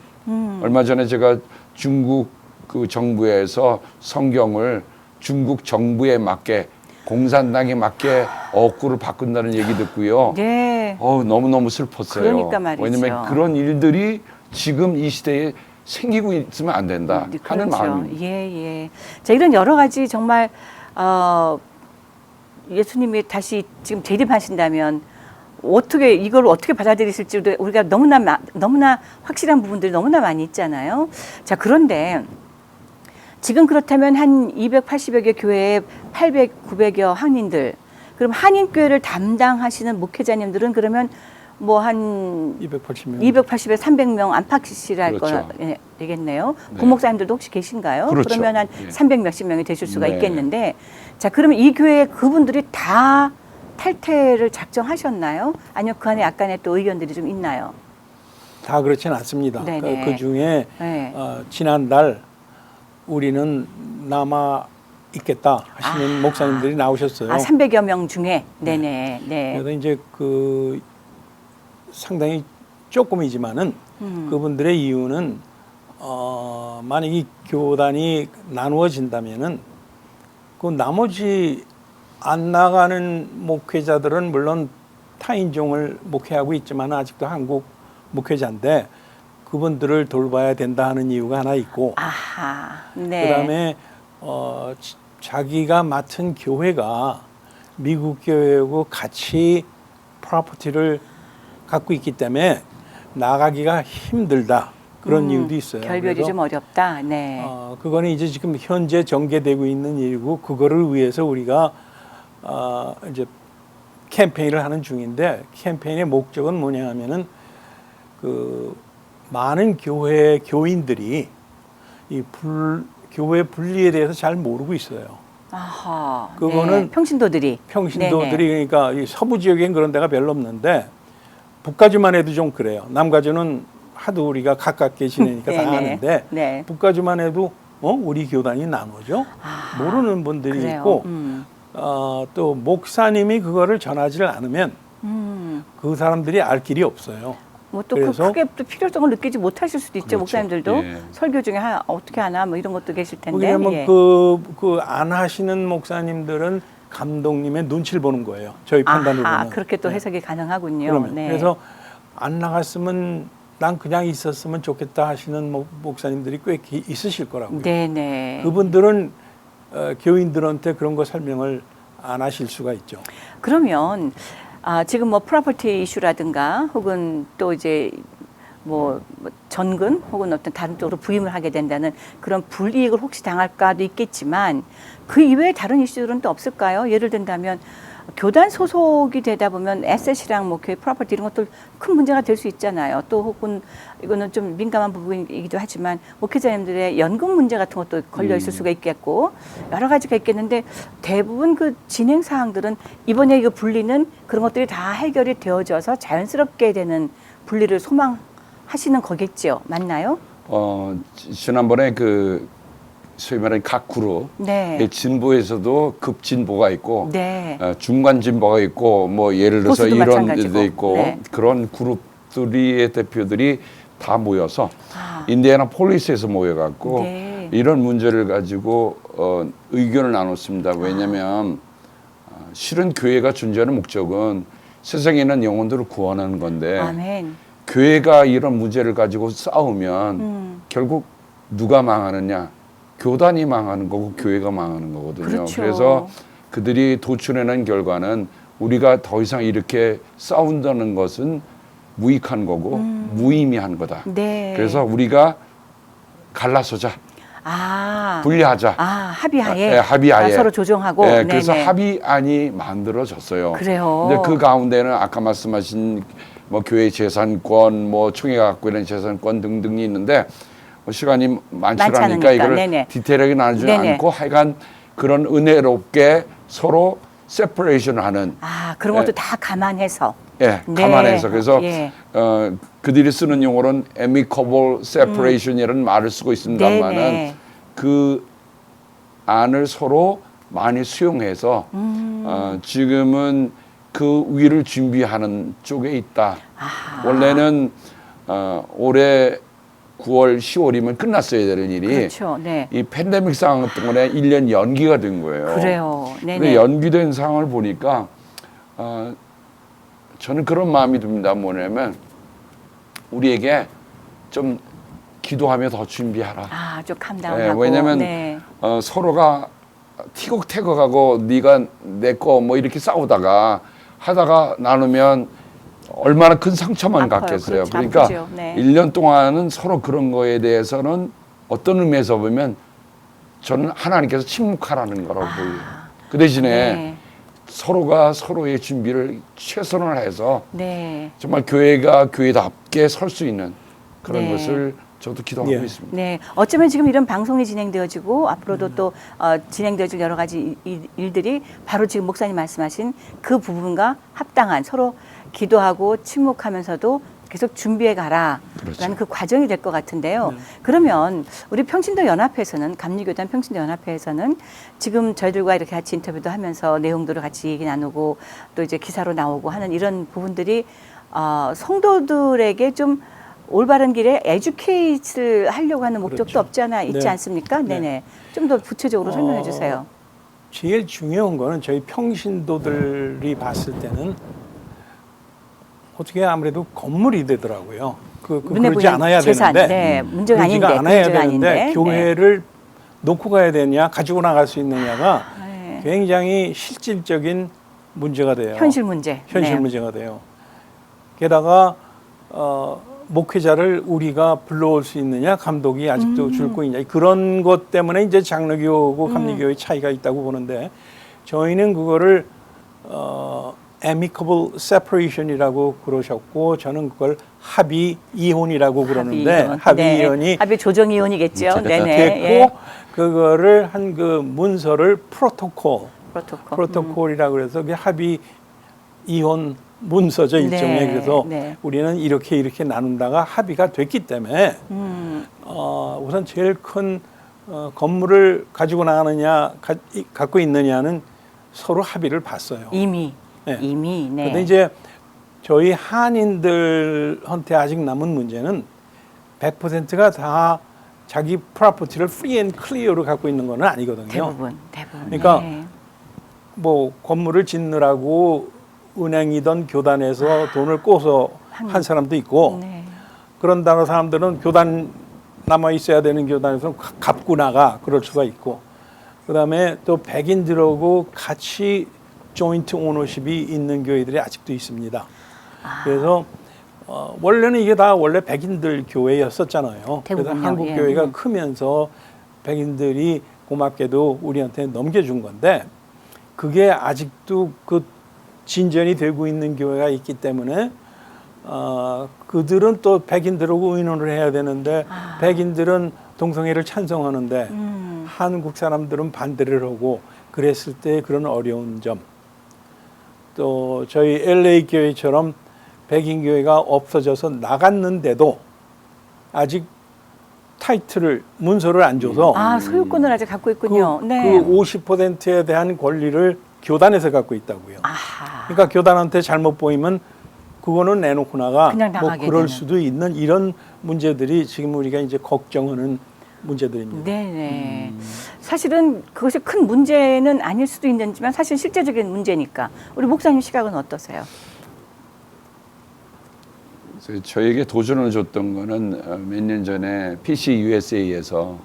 얼마 전에 제가 중국 그 정부에서 성경을 중국 정부에 맞게 공산당에 맞게 억구를 바꾼다는 얘기 듣고요. 네. 너무너무 슬펐어요. 그러니까 말이죠. 왜냐면 그런 일들이 지금 이 시대에 생기고 있으면 안 된다 하는 마음입니다. 예, 예. 자, 이런 여러 가지 정말 예수님이 다시 지금 재림하신다면 어떻게 이걸 어떻게 받아들이실지 우리가 너무나 확실한 부분들이 너무나 많이 있잖아요. 자, 그런데 지금 그렇다면 한 280여 개 교회에 800, 900여 한인들, 그럼 한인 교회를 담당하시는 목회자님들은 그러면 뭐 한 280명. 280에 300명 안팎이라 그렇죠. 할 되겠네요. 네. 부목사님들도 혹시 계신가요? 그렇죠. 그러면 한 예. 300 몇십 명이 되실 수가 네. 있겠는데, 자, 그러면 이 교회 그분들이 다 탈퇴를 작정하셨나요? 아니면 그 안에 약간의 또 의견들이 좀 있나요? 다 그렇지는 않습니다. 네네. 그 중에 네. 지난달 우리는 남아 있겠다 하시는 목사님들이 나오셨어요. 300여 명 중에 네네. 네. 그래서 이제 그 상당히 조금이지만은 그분들의 이유는 만약 이 교단이 나누어진다면은 그 나머지 안 나가는 목회자들은 물론 타인종을 목회하고 있지만 아직도 한국 목회자인데 그분들을 돌봐야 된다 하는 이유가 하나 있고 아하. 네. 그다음에 자기가 맡은 교회가 미국 교회하고 같이 프로퍼티를 갖고 있기 때문에 나가기가 힘들다 그런 이유도 있어요. 결별이 그래서 좀 어렵다. 네. 그거는 이제 지금 현재 전개되고 있는 일이고 그거를 위해서 우리가 이제 캠페인을 하는 중인데 캠페인의 목적은 뭐냐 하면은 그 많은 교회 교인들이 교회 분리에 대해서 잘 모르고 있어요. 아하. 그거는 네. 평신도들이. 평신도들이 네네. 그러니까 이 서부 지역엔 그런 데가 별로 없는데 북가주만 해도 좀 그래요. 남가주는 하도 우리가 가깝게 지내니까 다 네네. 아는데 네. 북가주만 해도 우리 교단이 나누죠. 아, 모르는 분들이 그래요. 있고 또 목사님이 그거를 전하지를 않으면 그 사람들이 알 길이 없어요. 뭐 또 그래서 크게 또 필요성을 느끼지 못하실 수도 있죠. 그렇죠. 목사님들도 예. 설교 중에 어떻게 하나 뭐 이런 것도 계실 텐데. 왜냐하면 예. 그 안 하시는 목사님들은 감독님의 눈치를 보는 거예요. 저희 판단으로는. 아하, 그렇게 또 네. 해석이 가능하군요. 그러면 네. 그래서 안 나갔으면 난 그냥 있었으면 좋겠다 하시는 목사님들이 꽤 있으실 거라고요. 네네. 그분들은 교인들한테 그런 거 설명을 안 하실 수가 있죠. 그러면 지금 뭐 프로퍼티 이슈라든가 혹은 또 이제 뭐 전근 혹은 어떤 다른 쪽으로 부임을 하게 된다는 그런 불이익을 혹시 당할까도 있겠지만 그 이외에 다른 이슈들은 또 없을까요? 예를 든다면 교단 소속이 되다 보면 에셋이랑 뭐 교회 프로퍼티 이런 것도 큰 문제가 될 수 있잖아요. 또 혹은 이거는 좀 민감한 부분이기도 하지만 목회자님들의 연금 문제 같은 것도 걸려 있을 수가 있겠고 여러 가지가 있겠는데 대부분 그 진행 사항들은 이번에 이거 분리는 그런 것들이 다 해결이 되어져서 자연스럽게 되는 분리를 소망하시는 거겠죠. 맞나요? 지난번에 그 소위 말하는 각 그룹 네. 진보에서도 급진보가 있고 네. 중간 진보가 있고 뭐 예를 들어서 보수도 이런 마찬가지고. 데 있고 네. 그런 그룹들의 대표들이 다 모여서 아. 인디애나 폴리스에서 모여갖고 네. 이런 문제를 가지고 의견을 나눴습니다. 왜냐하면 실은 교회가 존재하는 목적은 세상에 있는 영혼들을 구원하는 건데 아멘. 교회가 이런 문제를 가지고 싸우면 결국 누가 망하느냐? 교단이 망하는 거고 교회가 망하는 거거든요. 그렇죠. 그래서 그들이 도출해낸 결과는 우리가 더 이상 이렇게 싸운다는 것은 무익한 거고 무의미한 거다. 네. 그래서 우리가 갈라서자, 분리하자. 합의하에. 네, 합의하에. 서로 조정하고. 네, 그래서 네네. 합의안이 만들어졌어요. 그래요. 근데 그 가운데는 아까 말씀하신 뭐 교회 재산권, 뭐 총회가 갖고 있는 재산권 등등이 있는데 시간이 많지 않으니까 않으니까. 이걸 네네. 디테일하게 나누지 네네. 않고 하여간 그런 은혜롭게 서로 세퍼레이션하는 그런 것도 예. 다 감안해서. 네, 네. 감안해서 그래서 예. 그들이 쓰는 용어로는 amicable separation이라는 말을 쓰고 있습니다만은 네네. 그 안을 서로 많이 수용해서 지금은 그 위를 준비하는 쪽에 있다. 원래는 올해 9월, 10월이면 끝났어야 되는 일이 그렇죠. 네. 이 팬데믹 상황 때문에 1년 연기가 된 거예요. 그래요. 네네. 근데 연기된 상황을 보니까 저는 그런 마음이 듭니다. 뭐냐면 우리에게 좀 기도하며 더 준비하라. 좀 캄다운하고. 네, 왜냐하면 네. 서로가 티격태격하고 네가 내 거 뭐 이렇게 싸우다가 하다가 나누면 얼마나 큰 상처만 아파요. 갖겠어요. 그렇죠. 그러니까 아프죠. 네. 1년 동안은 서로 그런 거에 대해서는 어떤 의미에서 보면 저는 하나님께서 침묵하라는 거라고 보여요. 그 대신에 네. 서로가 서로의 준비를 최선을 해서 네. 정말 교회가 교회답게 설 수 있는 그런 네. 것을 저도 기도하고 예. 있습니다. 네, 어쩌면 지금 이런 방송이 진행되어지고 앞으로도 또 진행되어질 여러 가지 일들이 바로 지금 목사님 말씀하신 그 부분과 합당한 서로 기도하고 침묵하면서도 계속 준비해 가라라는 그렇죠. 그 과정이 될 것 같은데요. 그러면 우리 평신도 연합회에서는 감리교단 평신도 연합회에서는 지금 저희들과 이렇게 같이 인터뷰도 하면서 내용들을 같이 얘기 나누고 또 이제 기사로 나오고 하는 이런 부분들이 성도들에게 좀 올바른 길에 에듀케이트를 하려고 하는 목적도 그렇죠. 없지 않아 있지 네. 않습니까? 네. 네네. 좀 더 구체적으로 설명해 주세요. 제일 중요한 거는 저희 평신도들이 봤을 때는 어떻게 아무래도 건물이 되더라고요. 눈에 그러지 보이는 않아야 재산, 되는데 네, 문제가 그러지가 아닌데, 않아야 문제가 되는데 아닌데. 교회를 놓고 가야 되냐 가지고 나갈 수 있느냐가 네. 굉장히 실질적인 문제가 돼요. 현실 문제. 현실 네. 문제가 돼요. 게다가 목회자를 우리가 불러올 수 있느냐 감독이 아직도 줄고 있냐 그런 것 때문에 이제 장로교하고 감리교의 차이가 있다고 보는데 저희는 그거를 amicable separation이라고 그러셨고 저는 그걸 합의 이혼이라고 그러는데 합의 이혼이 합의 조정 이혼이겠죠. 네네. 됐고 예. 그거를 한 그 문서를 프로토콜이라고 그래서 그 합의 이혼 문서죠 일종의. 네, 그래서 네. 우리는 이렇게 나눈다가 합의가 됐기 때문에 우선 제일 큰 건물을 가지고 나가느냐 갖고 있느냐는 서로 합의를 봤어요. 이미. 네. 네. 그런데 이제 저희 한인들한테 아직 남은 문제는 100%가 다 자기 프로퍼티를 프리 앤 클리어로 갖고 있는 건 아니거든요. 대부분. 그러니까 네. 뭐 건물을 짓느라고 은행이던 교단에서 돈을 꿔서 한 사람도 있고 네. 그런 다른 사람들은 교단 남아 있어야 되는 교단에서 갚고 나가 그럴 수가 있고 그다음에 또 백인들하고 같이 조인트 오너십이 있는 교회들이 아직도 있습니다. 그래서 원래는 이게 다 원래 백인들 교회였었잖아요. 그래서 대부분요. 한국 예. 교회가 크면서 백인들이 고맙게도 우리한테 넘겨준 건데 그게 아직도 그 진전이 되고 있는 교회가 있기 때문에 그들은 또 백인들하고 의논을 해야 되는데 백인들은 동성애를 찬성하는데 한국 사람들은 반대를 하고 그랬을 때 그런 어려운 점. 또 저희 LA 교회처럼 백인 교회가 없어져서 나갔는데도 아직 타이틀을 문서를 안 줘서 소유권을 아직 갖고 있군요. 네. 그 50%에 대한 권리를 교단에서 갖고 있다고요. 아하. 그러니까 교단한테 잘못 보이면 그거는 내놓고 나가 그냥 뭐 나가게 그럴 되는. 수도 있는 이런 문제들이 지금 우리가 이제 걱정하는 문제들입니다. 네네. 사실은 그것이 큰 문제는 아닐 수도 있는지만 사실 실제적인 문제니까 우리 목사님 시각은 어떠세요? 저에게 도전을 줬던 거는 몇 년 전에 PC USA에서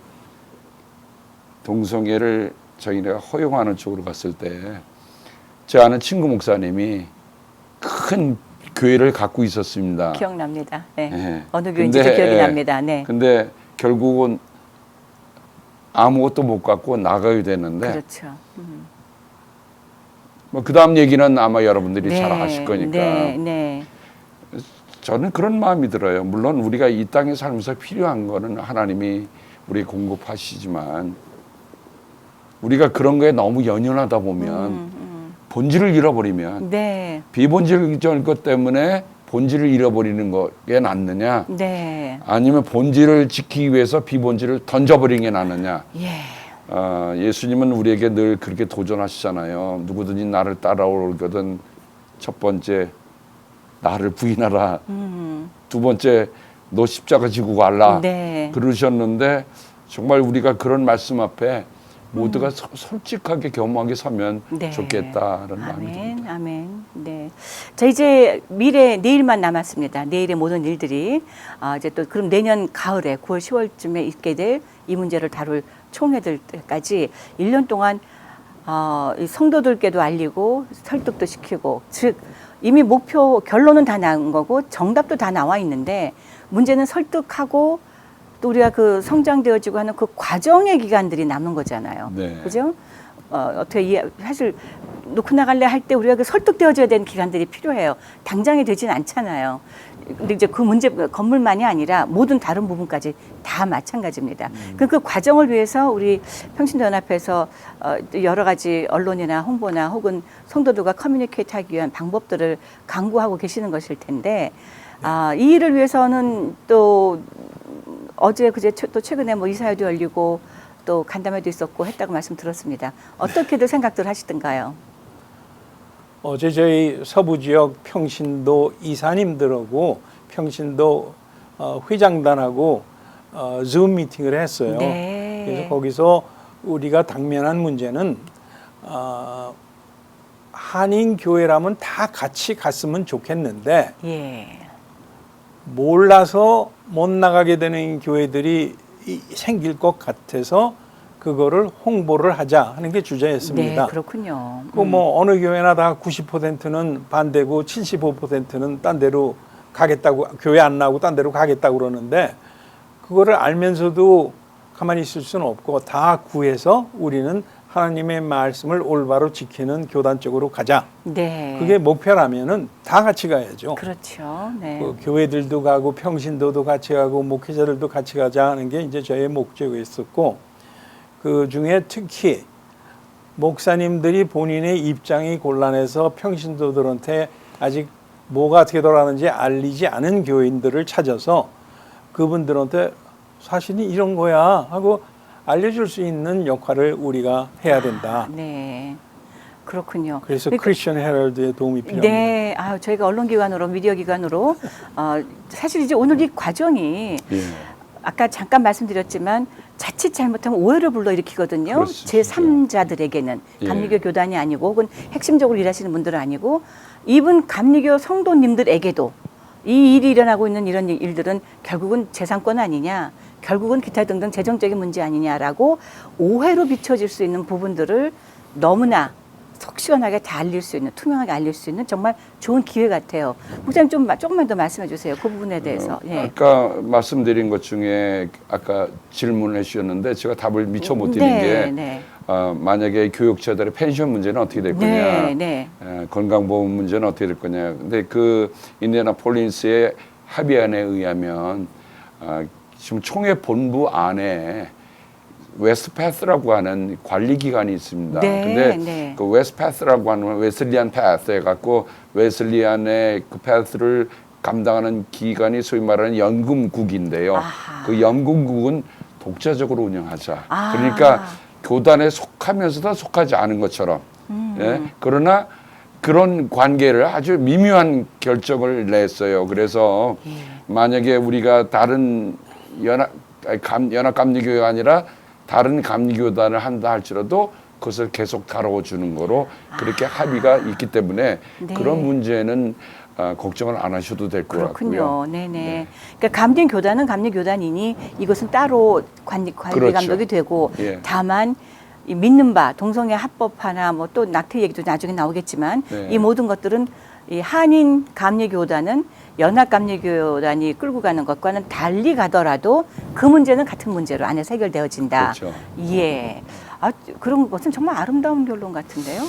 동성애를 저희가 허용하는 쪽으로 갔을 때 제 아는 친구 목사님이 큰 교회를 갖고 있었습니다. 기억납니다. 네. 네. 어느 교회인지 기억이 납니다. 네. 근데 결국은 아무것도 못 갖고 나가야 되는데 그렇죠. 뭐 그다음 얘기는 아마 여러분들이 네. 잘 아실 거니까 네. 저는 그런 마음이 들어요. 물론 우리가 이 땅에 살면서 필요한 거는 하나님이 우리 공급하시지만 우리가 그런 거에 너무 연연하다 보면 본질을 잃어버리면 네. 비본질적인 것 때문에 본질을 잃어버리는 게 낫느냐 네. 아니면 본질을 지키기 위해서 비본질을 던져버리는 게 낫느냐. 예. 예수님은 우리에게 늘 그렇게 도전하시잖아요. 누구든지 나를 따라오거든 첫 번째 나를 부인하라. 두 번째 너 십자가 지고 갈라. 네. 그러셨는데 정말 우리가 그런 말씀 앞에 모두가 솔직하게 겸허하게 서면 네. 좋겠다는 마음이 듭니다. 아멘. 네. 자 이제 내일만 남았습니다. 내일의 모든 일들이 이제 또 그럼 내년 가을에 9월 10월쯤에 있게 될 이 문제를 다룰 총회들 때까지 1년 동안 이 성도들께도 알리고 설득도 시키고 즉 이미 목표 결론은 다 나온 거고 정답도 다 나와 있는데 문제는 설득하고 또 우리가 그 성장되어지고 하는 그 과정의 기간들이 남은 거잖아요. 네. 그죠? 어떻게 사실 놓고 나갈래 할 때 우리가 그 설득되어져야 되는 기간들이 필요해요. 당장이 되진 않잖아요. 근데 이제 그 문제 건물만이 아니라 모든 다른 부분까지 다 마찬가지입니다. 그 과정을 위해서 우리 평신도연합에서 여러 가지 언론이나 홍보나 혹은 성도들과 커뮤니케이트하기 위한 방법들을 강구하고 계시는 것일 텐데 이 일을 위해서는 또 어제 그제 또 최근에 뭐 이사회도 열리고 또 간담회도 있었고 했다고 말씀 들었습니다. 어떻게들 생각들 하시던가요? 어제 저희 서부 지역 평신도 이사님들하고 평신도 회장단하고 줌 미팅을 했어요. 네. 그래서 거기서 우리가 당면한 문제는 한인 교회라면 다 같이 갔으면 좋겠는데 예. 몰라서 못 나가게 되는 교회들이 생길 것 같아서 그거를 홍보를 하자 하는 게 주제였습니다. 네, 그렇군요. 그 뭐 어느 교회나 다 90%는 반대고 75%는 딴 데로 가겠다고 교회 안 나오고 딴 데로 가겠다고 그러는데 그거를 알면서도 가만히 있을 수는 없고 다 구해서 우리는 하나님의 말씀을 올바로 지키는 교단 쪽으로 가자. 네. 그게 목표라면은 다 같이 가야죠. 그렇죠. 네. 그 교회들도 가고 평신도도 같이 가고 목회자들도 같이 가자 하는 게 이제 저의 목적이었었고, 그 중에 특히 목사님들이 본인의 입장이 곤란해서 평신도들한테 아직 뭐가 되돌아가는지 알리지 않은 교인들을 찾아서 그분들한테 사실은 이런 거야 하고 알려줄 수 있는 역할을 우리가 해야 된다. 네. 그렇군요. 그래서 그러니까- 크리스천 헤럴드의 도움이 필요합니다. 네, 저희가 언론기관으로 미디어기관으로 사실 이제 오늘 이 과정이 예. 아까 잠깐 말씀드렸지만 자칫 잘못하면 오해를 불러일으키거든요. 그럴 수 제3자들에게는 예. 감리교 교단이 아니고 혹은 핵심적으로 일하시는 분들은 아니고 이분 감리교 성도님들에게도 이 일이 일어나고 있는 이런 일들은 결국은 재산권 아니냐, 결국은 기타 등등 재정적인 문제 아니냐라고 오해로 비춰질 수 있는 부분들을 너무나 속 시원하게 다 알릴 수 있는, 투명하게 알릴 수 있는 정말 좋은 기회 같아요. 목사님 조금만 더 말씀해 주세요. 그 부분에 대해서. 예. 아까 말씀드린 것 중에 아까 질문을 해주셨는데 제가 답을 미처 못 드린 게 네. 만약에 교육자들의 펜션 문제는 어떻게 될 거냐, 네, 네. 건강보험 문제는 어떻게 될 거냐. 근데 그 인디애나폴리스의 합의안에 의하면 지금 총회 본부 안에 웨스트패스라고 하는 관리기관이 있습니다. 네, 근데 네. 그 웨스트패스라고 하는 웨슬리안 패스 해갖고 웨슬리안의 그 패스를 감당하는 기관이 소위 말하는 연금국인데요. 아하. 그 연금국은 독자적으로 운영하자. 아. 그러니까 교단에 속하면서도 속하지 않은 것처럼. 예? 그러나 그런 관계를 아주 미묘한 결정을 냈어요. 그래서 만약에 우리가 다른 연합감리교회가 아니라 다른 감리교단을 한다 할지라도 그것을 계속 다뤄주는 거로 그렇게 합의가 있기 때문에 네. 그런 문제는 걱정을 안 하셔도 될 것 같고요. 그렇군요. 네네. 그러니까 감리교단은 교단은 감리교단이니 이것은 따로 관리 그렇죠. 감독이 되고 예. 다만 이 믿는 바 동성애 합법화나 뭐 또 낙태 얘기도 나중에 나오겠지만 네. 이 모든 것들은 이 한인 감리교단은 연합 감리교단이 끌고 가는 것과는 달리 가더라도 그 문제는 같은 문제로 안에서 해결되어진다. 그렇죠. 예. 그런 것은 정말 아름다운 결론 같은데요.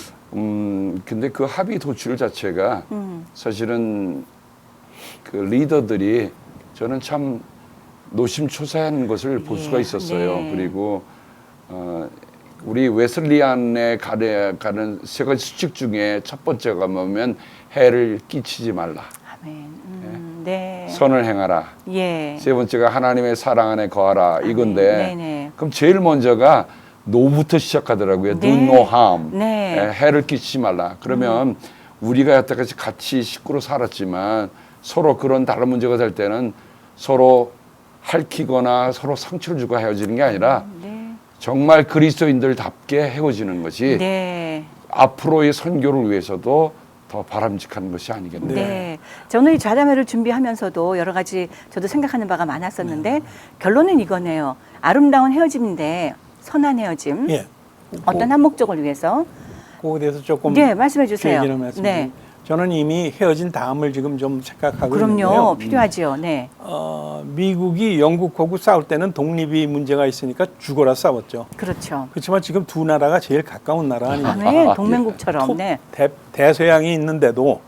근데 그 합의 도출 자체가 사실은 그 리더들이 저는 참 노심초사한 것을 볼 수가 있었어요. 네. 그리고 우리 웨슬리안에 가는 세 가지 수칙 중에 첫 번째가 뭐냐면 해를 끼치지 말라. 아멘. 네. 선을 행하라. 예. 세 번째가 하나님의 사랑 안에 거하라. 이건데 네네. 그럼 제일 먼저가 노부터 시작하더라고요. 네. Do no harm. 네. 해를 끼치지 말라. 그러면 우리가 여태까지 같이 식구로 살았지만 서로 그런 다른 문제가 될 때는 서로 핥히거나 서로 상처를 주고 헤어지는 게 아니라 네. 정말 그리스도인들답게 헤어지는 것이 네. 앞으로의 선교를 위해서도 더 바람직한 것이 아니겠네요. 네. 저는 이 좌담회를 준비하면서도 여러 가지 저도 생각하는 바가 많았었는데 결론은 이거네요. 아름다운 헤어짐인데 선한 헤어짐. 예. 어떤 한 목적을 위해서. 그거에 대해서 조금 네, 말씀해 주세요. 얘기를 말씀드리면 네. 저는 이미 헤어진 다음을 지금 좀 생각하고 그럼요. 있는데요. 필요하죠. 네. 미국이 영국하고 싸울 때는 독립이 문제가 있으니까 죽어라 싸웠죠. 그렇죠. 그렇지만 지금 두 나라가 제일 가까운 나라 아닙니까? 네. 동맹국처럼. 네. 대서양이 있는데도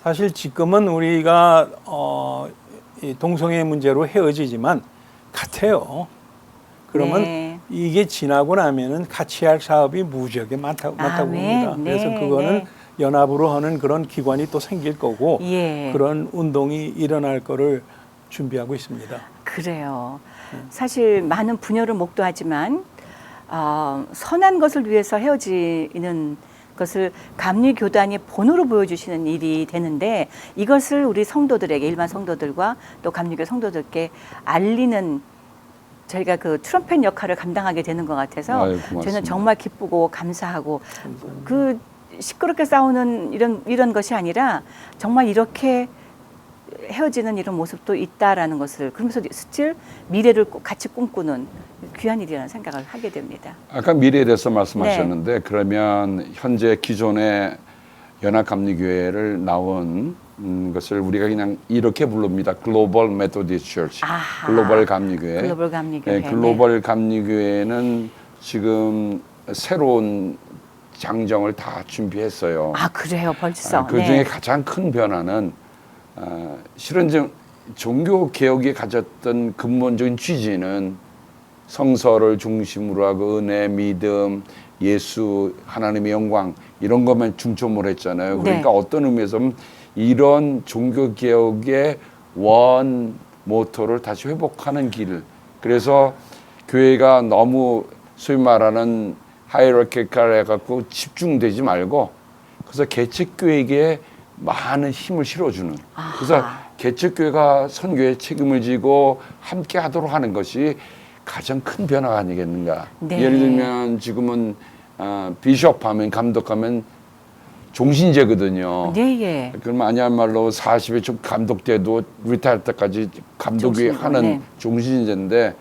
사실 지금은 우리가 이 동성애 문제로 헤어지지만 같아요. 그러면 네. 이게 지나고 나면은 같이 할 사업이 무지하게 많다고 네. 봅니다. 그래서 네, 그거는 네. 연합으로 하는 그런 기관이 또 생길 거고 예. 그런 운동이 일어날 거를 준비하고 있습니다. 그래요. 사실 많은 분열을 목도하지만 선한 것을 위해서 헤어지는 것을 감리교단이 본으로 보여주시는 일이 되는데 이것을 우리 성도들에게 일반 성도들과 또 감리교 성도들께 알리는 저희가 그 트럼펫 역할을 감당하게 되는 것 같아서 아유, 고맙습니다. 저는 정말 기쁘고 감사하고 그 시끄럽게 싸우는 이런 것이 아니라 정말 이렇게 헤어지는 이런 모습도 있다라는 것을 그러면서 스틸 미래를 같이 꿈꾸는 귀한 일이라는 생각을 하게 됩니다. 아까 미래에 대해서 말씀하셨는데 그러면 현재 기존의 연합감리교회를 나온 것을 우리가 그냥 이렇게 부릅니다. 글로벌 메토디스트 처치. 아하. 글로벌 감리교회. 글로벌 감리교회. 글로벌 감리교회는 지금 새로운 장정을 다 준비했어요. 아, 그래요, 벌써. 그 중에 가장 큰 변화는 실은 종교 개혁이 가졌던 근본적인 취지는 성서를 중심으로 하고 은혜, 믿음, 예수, 하나님의 영광 이런 것만 중점을 했잖아요. 그러니까 어떤 의미에서 이런 종교 개혁의 원 모토를 다시 회복하는 길. 그래서 교회가 너무 소위 말하는 하이라키칼 해갖고 집중되지 말고 그래서 개척교회에게 많은 힘을 실어주는. 그래서 개척교회가 선교에 책임을 지고 함께 하도록 하는 것이 가장 큰 변화가 아니겠는가. 네. 예를 들면 지금은 비숍하면 감독하면 종신제거든요. 네, 예. 그러면 아니야말로 40에 좀 감독 때도 리타일 때까지 감독이 하는 종신제인데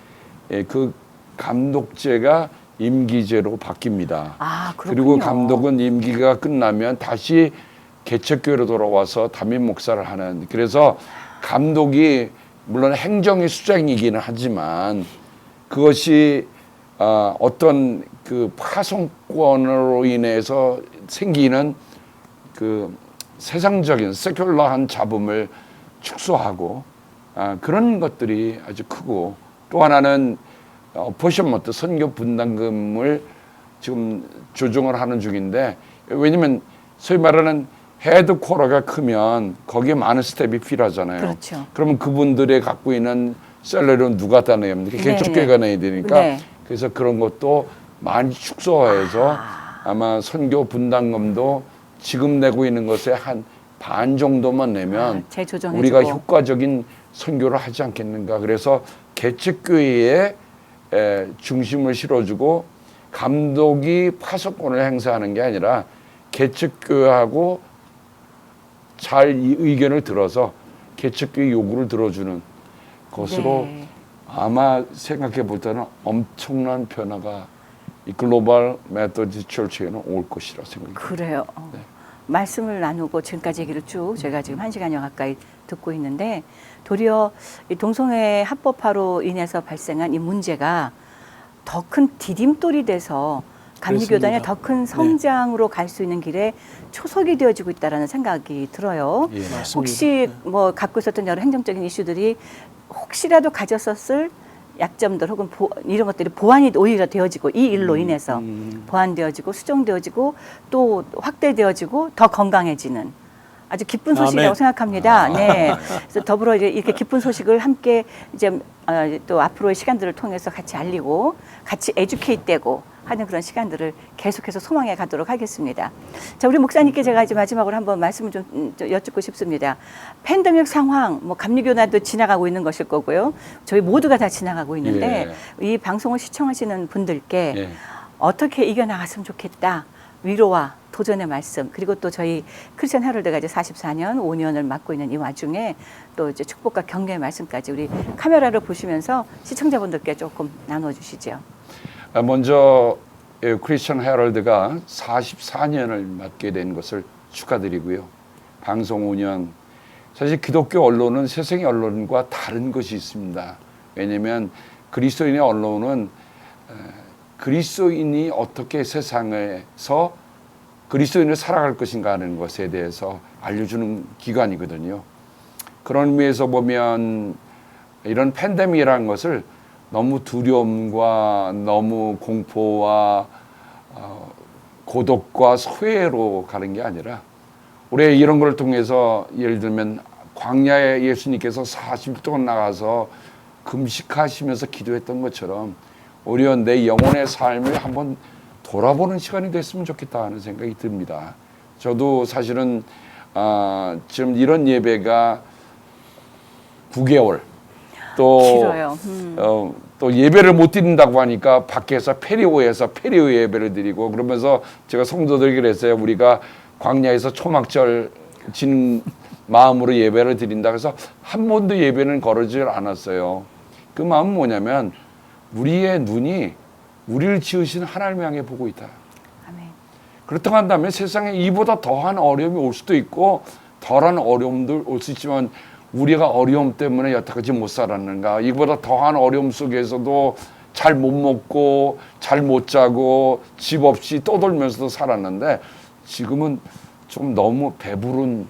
그 감독제가 임기제로 바뀝니다. 아, 그렇군요. 그리고 감독은 임기가 끝나면 다시 개척교회로 돌아와서 담임 목사를 하는. 그래서 감독이 물론 행정의 수장이기는 하지만 그것이 어떤 그 파송권으로 인해서 생기는 그 세상적인 세큘러한 잡음을 축소하고 그런 것들이 아주 크고 또 하나는 포션먼트 선교 분담금을 지금 조정을 하는 중인데 왜냐면 소위 말하는 헤드쿼터가 크면 거기에 많은 스텝이 필요하잖아요. 그렇죠. 그러면 그분들이 갖고 있는 셀러리는 누가 다 내야 합니까? 개척교회가 내야 되니까 네. 그래서 그런 것도 많이 축소해서 아마 선교 분담금도 지금 내고 있는 것의 한 반 정도만 내면 재조정해주고. 우리가 효과적인 선교를 하지 않겠는가. 그래서 개척교회에 중심을 실어주고 감독이 파송권을 행사하는 게 아니라 개척교회하고 잘 이 의견을 들어서 개척교회 요구를 들어주는 것으로 네. 아마 생각해 볼 때는 엄청난 변화가 이 글로벌 메토디스트 처치에는 올 것이라 생각합니다. 그래요. 네. 말씀을 나누고 지금까지 얘기를 쭉 제가 지금 1시간여 가까이 듣고 있는데 도리어 이 동성애 합법화로 인해서 발생한 이 문제가 더 큰 디딤돌이 돼서 감리교단의 더 큰 성장으로 갈 수 있는 길에 초석이 되어지고 있다라는 생각이 들어요. 예. 맞습니다. 혹시 뭐 갖고 있었던 여러 행정적인 이슈들이 혹시라도 가졌었을 약점들 혹은 이런 것들이 보완이 오히려 되어지고 이 일로 인해서 보완되어지고 수정되어지고 또 확대되어지고 더 건강해지는 아주 기쁜 소식이라고 아멘. 생각합니다. 네. 그래서 더불어 이렇게 기쁜 소식을 함께 이제 또 앞으로의 시간들을 통해서 같이 알리고 같이 에듀케이트되고 하는 그런 시간들을 계속해서 소망해 가도록 하겠습니다. 자, 우리 목사님께 제가 이제 마지막으로 한번 말씀을 좀 여쭙고 싶습니다. 팬데믹 상황, 뭐 감리교단도 지나가고 있는 것일 거고요. 저희 모두가 다 지나가고 있는데 이 방송을 시청하시는 분들께 어떻게 이겨나갔으면 좋겠다. 위로와 도전의 말씀 그리고 또 저희 크리스천 헤럴드가 이제 44년 5년을 맡고 있는 이 와중에 또 이제 축복과 격려의 말씀까지 우리 카메라로 보시면서 시청자분들께 조금 나눠주시죠. 먼저 크리스천 헤럴드가 44년을 맡게 된 것을 축하드리고요. 방송 5년. 사실 기독교 언론은 세상의 언론과 다른 것이 있습니다. 왜냐하면 그리스도인의 언론은 그리스도인이 어떻게 세상에서 그리스도인을 살아갈 것인가 하는 것에 대해서 알려주는 기관이거든요. 그런 의미에서 보면 이런 팬데믹이라는 것을 너무 두려움과 너무 공포와 고독과 소외로 가는 게 아니라 우리 이런 걸 통해서 예를 들면 광야에 예수님께서 40일 동안 나가서 금식하시면서 기도했던 것처럼 오히려 내 영혼의 삶을 한번 돌아보는 시간이 됐으면 좋겠다 하는 생각이 듭니다. 저도 사실은 지금 이런 예배가 9개월 또 길어요. 또 예배를 못 드린다고 하니까 밖에서 페리오에서 페리오 예배를 드리고 그러면서 제가 성도들에게 그랬어요. 우리가 광야에서 초막절 지는 마음으로 예배를 드린다. 그래서 한 번도 예배는 거르질 않았어요. 그 마음은 뭐냐면 우리의 눈이 우리를 지으신 하나님을 향해 보고 있다. 아멘. 그렇다고 한다면 세상에 이보다 더한 어려움이 올 수도 있고 덜한 어려움들 올 수 있지만 우리가 어려움 때문에 여태까지 못 살았는가? 이보다 더한 어려움 속에서도 잘 못 먹고 잘 못 자고 집 없이 떠돌면서도 살았는데 지금은 좀 너무 배부른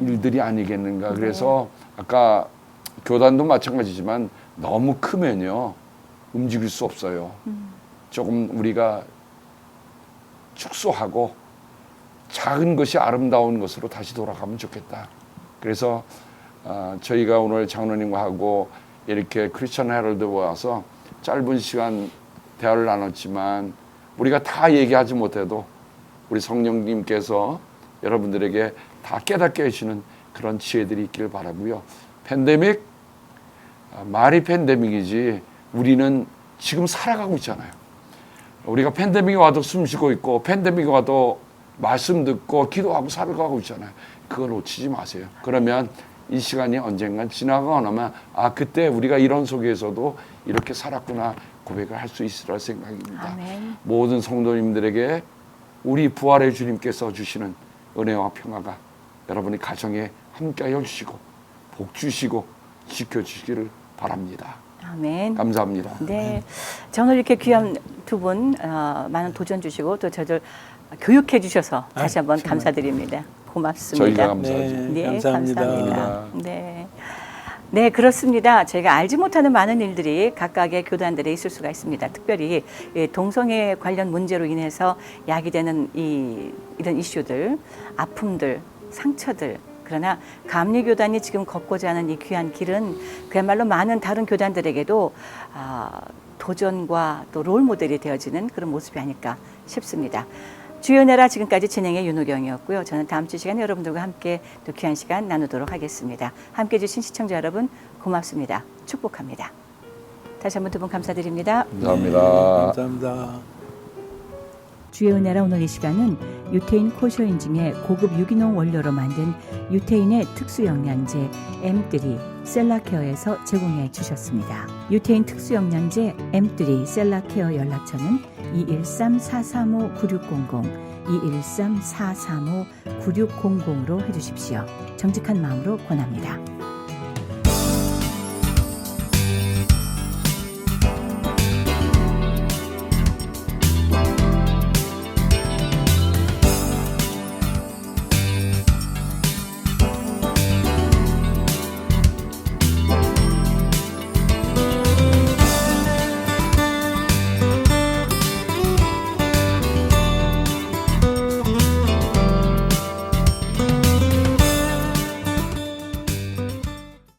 일들이 아니겠는가. 그래서 아까 교단도 마찬가지지만 너무 크면요 움직일 수 없어요. 조금 우리가 축소하고 작은 것이 아름다운 것으로 다시 돌아가면 좋겠다. 그래서 저희가 오늘 장로님과 하고 이렇게 크리스천 헤럴드 와서 짧은 시간 대화를 나눴지만 우리가 다 얘기하지 못해도 우리 성령님께서 여러분들에게 다 깨닫게 해주시는 그런 지혜들이 있길 바라고요. 팬데믹, 말이 팬데믹이지 우리는 지금 살아가고 있잖아요. 우리가 팬데믹이 와도 숨 쉬고 있고 팬데믹이 와도 말씀 듣고 기도하고 살아가고 있잖아요. 그걸 놓치지 마세요. 그러면 이 시간이 언젠간 지나가고 나면 그때 우리가 이런 속에서도 이렇게 살았구나 고백을 할 수 있으리라 생각입니다. 아멘. 모든 성도님들에게 우리 부활의 주님께서 주시는 은혜와 평화가 여러분의 가정에 함께하여 주시고 복 주시고 지켜주시기를 바랍니다. 아멘. 감사합니다. 네, 저는 이렇게 귀한 두 분 많은 도전 주시고 또 저를 교육해 주셔서 다시 한번 정말. 감사드립니다. 고맙습니다. 저희가 감사하죠. 네, 감사합니다. 감사합니다. 네. 네, 그렇습니다. 저희가 알지 못하는 많은 일들이 각각의 교단들에 있을 수가 있습니다. 특별히 동성애 관련 문제로 인해서 야기되는 이런 이슈들, 아픔들, 상처들. 그러나 감리교단이 지금 걷고자 하는 이 귀한 길은 그야말로 많은 다른 교단들에게도 도전과 또 롤모델이 되어지는 그런 모습이 아닐까 싶습니다. 주의 은혜라 지금까지 진행의 윤호경이었고요. 저는 다음 주 시간에 여러분들과 함께 또 귀한 시간 나누도록 하겠습니다. 함께해 주신 시청자 여러분 고맙습니다. 축복합니다. 다시 한번 두 분 감사드립니다. 감사합니다. 감사합니다. 주의 은혜라 오늘 이 시간은 유태인 코쇼 인증의 고급 유기농 원료로 만든 유태인의 특수 영양제 M3 셀라케어에서 제공해 주셨습니다. 유태인 특수 영양제 M3 셀라케어 연락처는 213-435-9600, 213-435-9600로 해주십시오. 정직한 마음으로 권합니다.